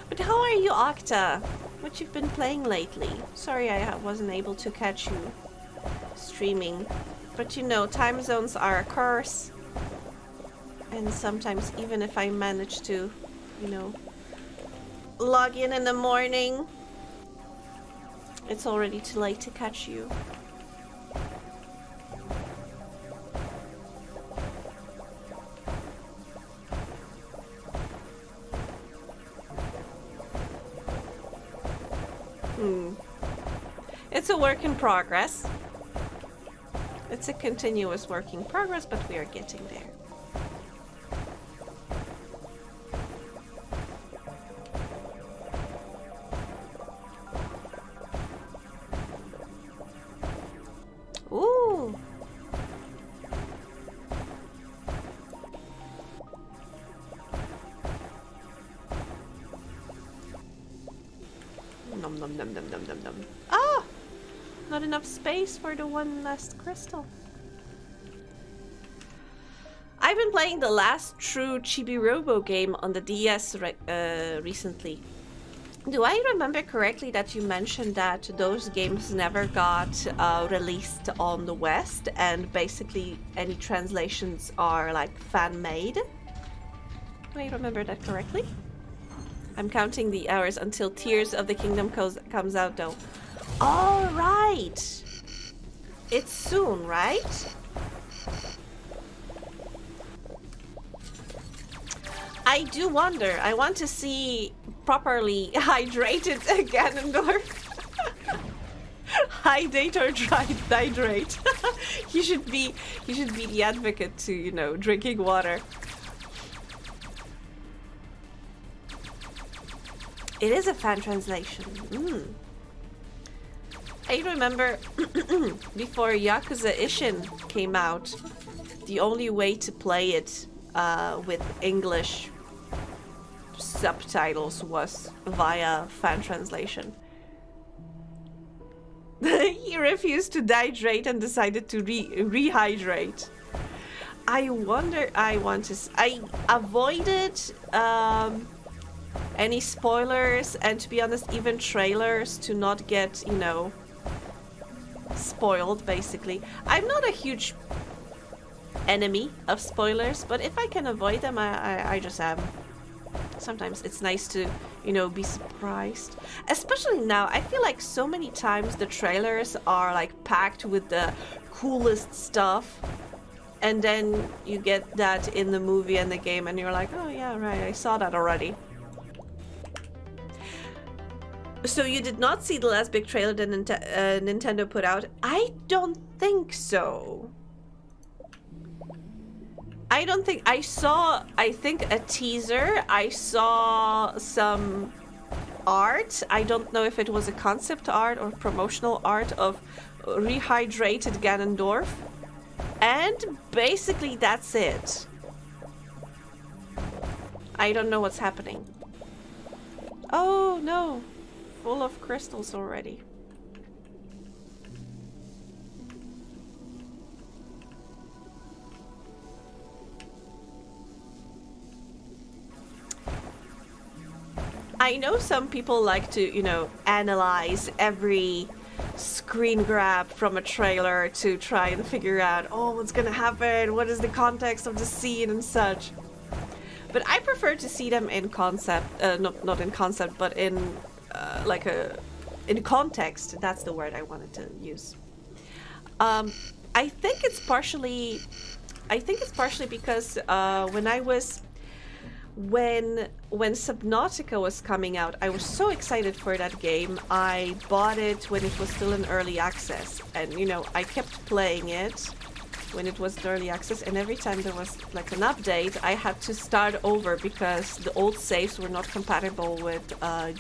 But how are you, Octa? What you've been playing lately? Sorry I wasn't able to catch you streaming. But you know, time zones are a curse. And sometimes even if I manage to, you know, log in the morning, it's already too late to catch you. It's a work in progress. It's a continuous work in progress, but we are getting there. Ooh. Nom nom nom nom nom nom nom. Ah! Not enough space for the one last crystal. I've been playing the last true Chibi Robo game on the DS recently. Do I remember correctly that you mentioned that those games never got released on the West and basically any translations are like fan-made? Do I remember that correctly? I'm counting the hours until Tears of the Kingdom comes out though. All right! It's soon, right? I do wonder. I want to see properly hydrated Ganondorf. Hydrate or hydrate. You should be the advocate to, you know, drinking water. It is a fan translation. I remember before Yakuza Ishin came out, the only way to play it with English subtitles was via fan translation. He refused to hydrate and decided to rehydrate. I avoided any spoilers and, to be honest, even trailers to not get, you know, spoiled, basically. I'm not a huge enemy of spoilers, but if I can avoid them, I just am. Sometimes it's nice to, you know, be surprised. Especially now, I feel like so many times the trailers are like packed with the coolest stuff. And then you get that in the movie and the game and you're like, oh yeah, right, I saw that already. So you did not see the last big trailer that Nintendo put out? I don't think so. I don't think I saw, I think a teaser. I saw some art. I don't know if it was a concept art or promotional art of rehydrated Ganondorf. And basically that's it. I don't know what's happening. Oh no, full of crystals already. I know some people like to, you know, analyze every screen grab from a trailer to try and figure out, oh, what's gonna happen, what is the context of the scene and such. But I prefer to see them in concept, not in concept, but in in context. That's the word I wanted to use. I think it's partially because when Subnautica was coming out, I was so excited for that game. I bought it when it was still in early access, and you know, I kept playing it when it was in early access, and every time there was like an update, I had to start over because the old saves were not compatible with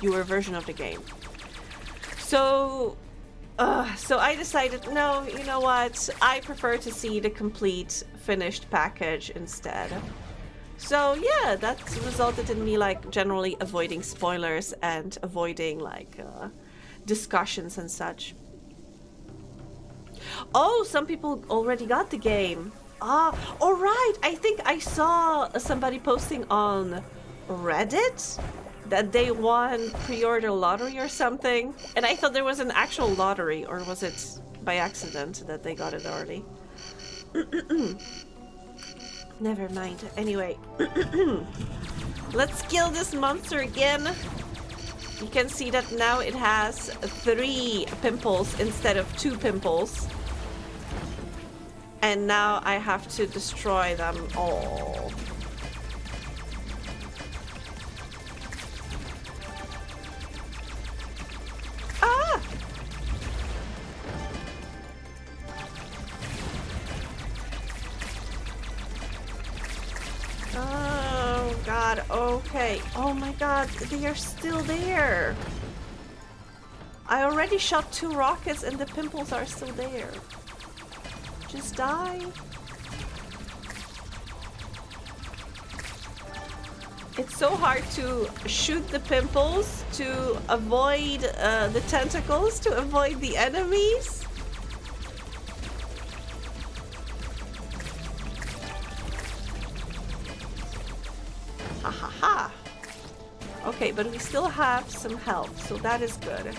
newer version of the game. So I decided, no, you know what, I prefer to see the complete finished package instead. So yeah, that resulted in me like generally avoiding spoilers and avoiding like discussions and such. Oh, some people already got the game. Ah, all right. I think I saw somebody posting on Reddit that they won pre-order lottery or something. And I thought there was an actual lottery, or was it by accident that they got it early? Never mind. Anyway, let's kill this monster again. You can see that now it has 3 pimples instead of 2 pimples. And now I have to destroy them all. Ah! Oh god, okay. Oh my god, they are still there. I already shot 2 rockets and the pimples are still there. Just die. It's so hard to shoot the pimples, to avoid the tentacles, to avoid the enemies. Ha ha ha. Okay, but we still have some health, so that is good.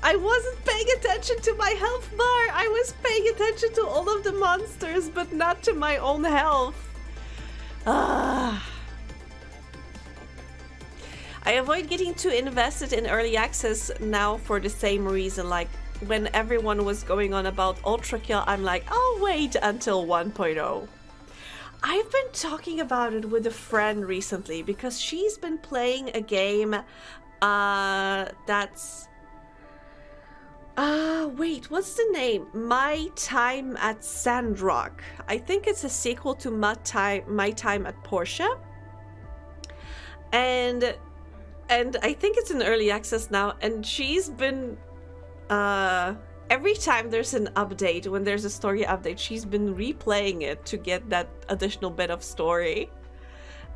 I wasn't paying attention to my health bar. I was paying attention to all of the monsters, but not to my own health. I avoid getting too invested in early access now for the same reason. Like when everyone was going on about Ultra Kill, I'm like, I'll wait until 1.0. I've been talking about it with a friend recently because she's been playing a game that's... wait, what's the name? My Time at Sandrock. I think it's a sequel to My Time at Portia. And I think it's in early access now, and she's been every time there's an update, when there's a story update, she's been replaying it to get that additional bit of story.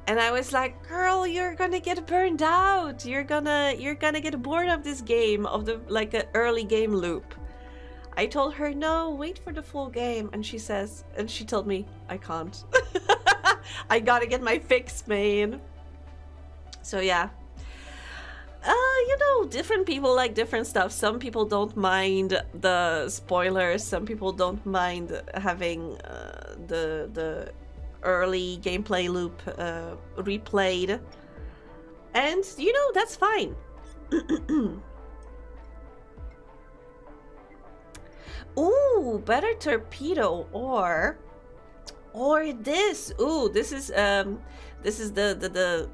And I was like, girl, you're gonna get burned out. You're gonna get bored of this game, of the like an early game loop. I told her, no, wait for the full game. And she says, and she told me, I can't. I gotta get my fix, man. So yeah. You know, different people like different stuff. Some people don't mind the spoilers. Some people don't mind having the early gameplay loop replayed, and you know, that's fine. Ooh, better torpedo or this. Ooh, this is This is the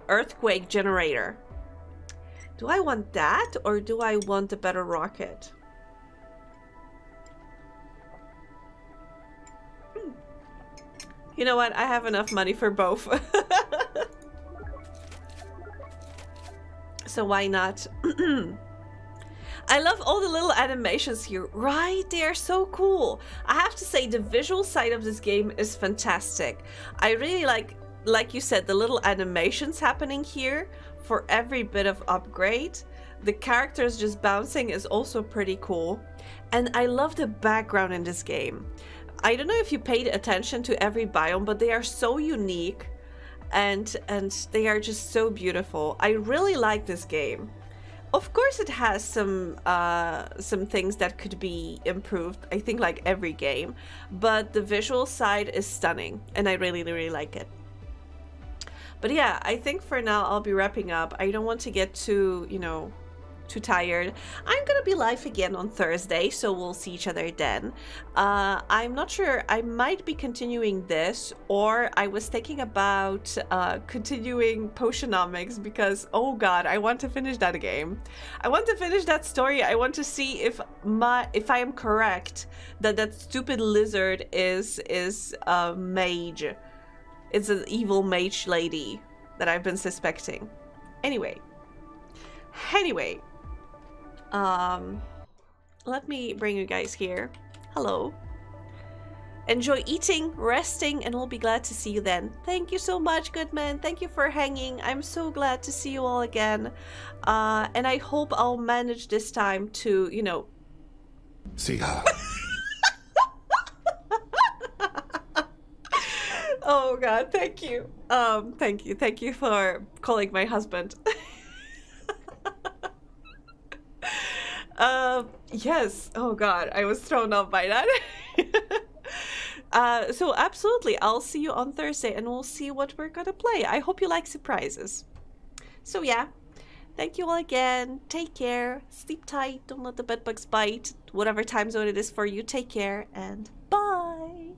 earthquake generator. Do I want that or do I want a better rocket? You know what? I have enough money for both. So why not? I love all the little animations here, right? They are so cool. I have to say the visual side of this game is fantastic. I really like you said, the little animations happening here for every bit of upgrade. The characters just bouncing is also pretty cool. And I love the background in this game. I don't know if you paid attention to every biome, but they are so unique and they are just so beautiful. I really like this game. Of course it has some things that could be improved, I think like every game, but the visual side is stunning and I really like it. But yeah, I think for now I'll be wrapping up. I don't want to get too, you know, too tired. I'm gonna be live again on Thursday, so we'll see each other then. I'm not sure, I might be continuing this, or I was thinking about continuing Potionomics because, oh god, I want to finish that game. I want to finish that story. I want to see if I am correct that that stupid lizard is a mage. It's an evil mage lady that I've been suspecting. Anyway, let me bring you guys here. Hello. Enjoy eating, resting, and we'll be glad to see you then. Thank you so much, Goodman. Thank you for hanging. I'm so glad to see you all again. And I hope I'll manage this time to, you know... See ya. Oh god, thank you. Thank you for calling my husband. Yes. Oh god, I was thrown off by that. So absolutely, I'll see you on Thursday and we'll see what we're gonna play. I hope you like surprises. So yeah, thank you all again. Take care. Sleep tight. Don't let the bedbugs bite. Whatever time zone it is for you, take care and bye.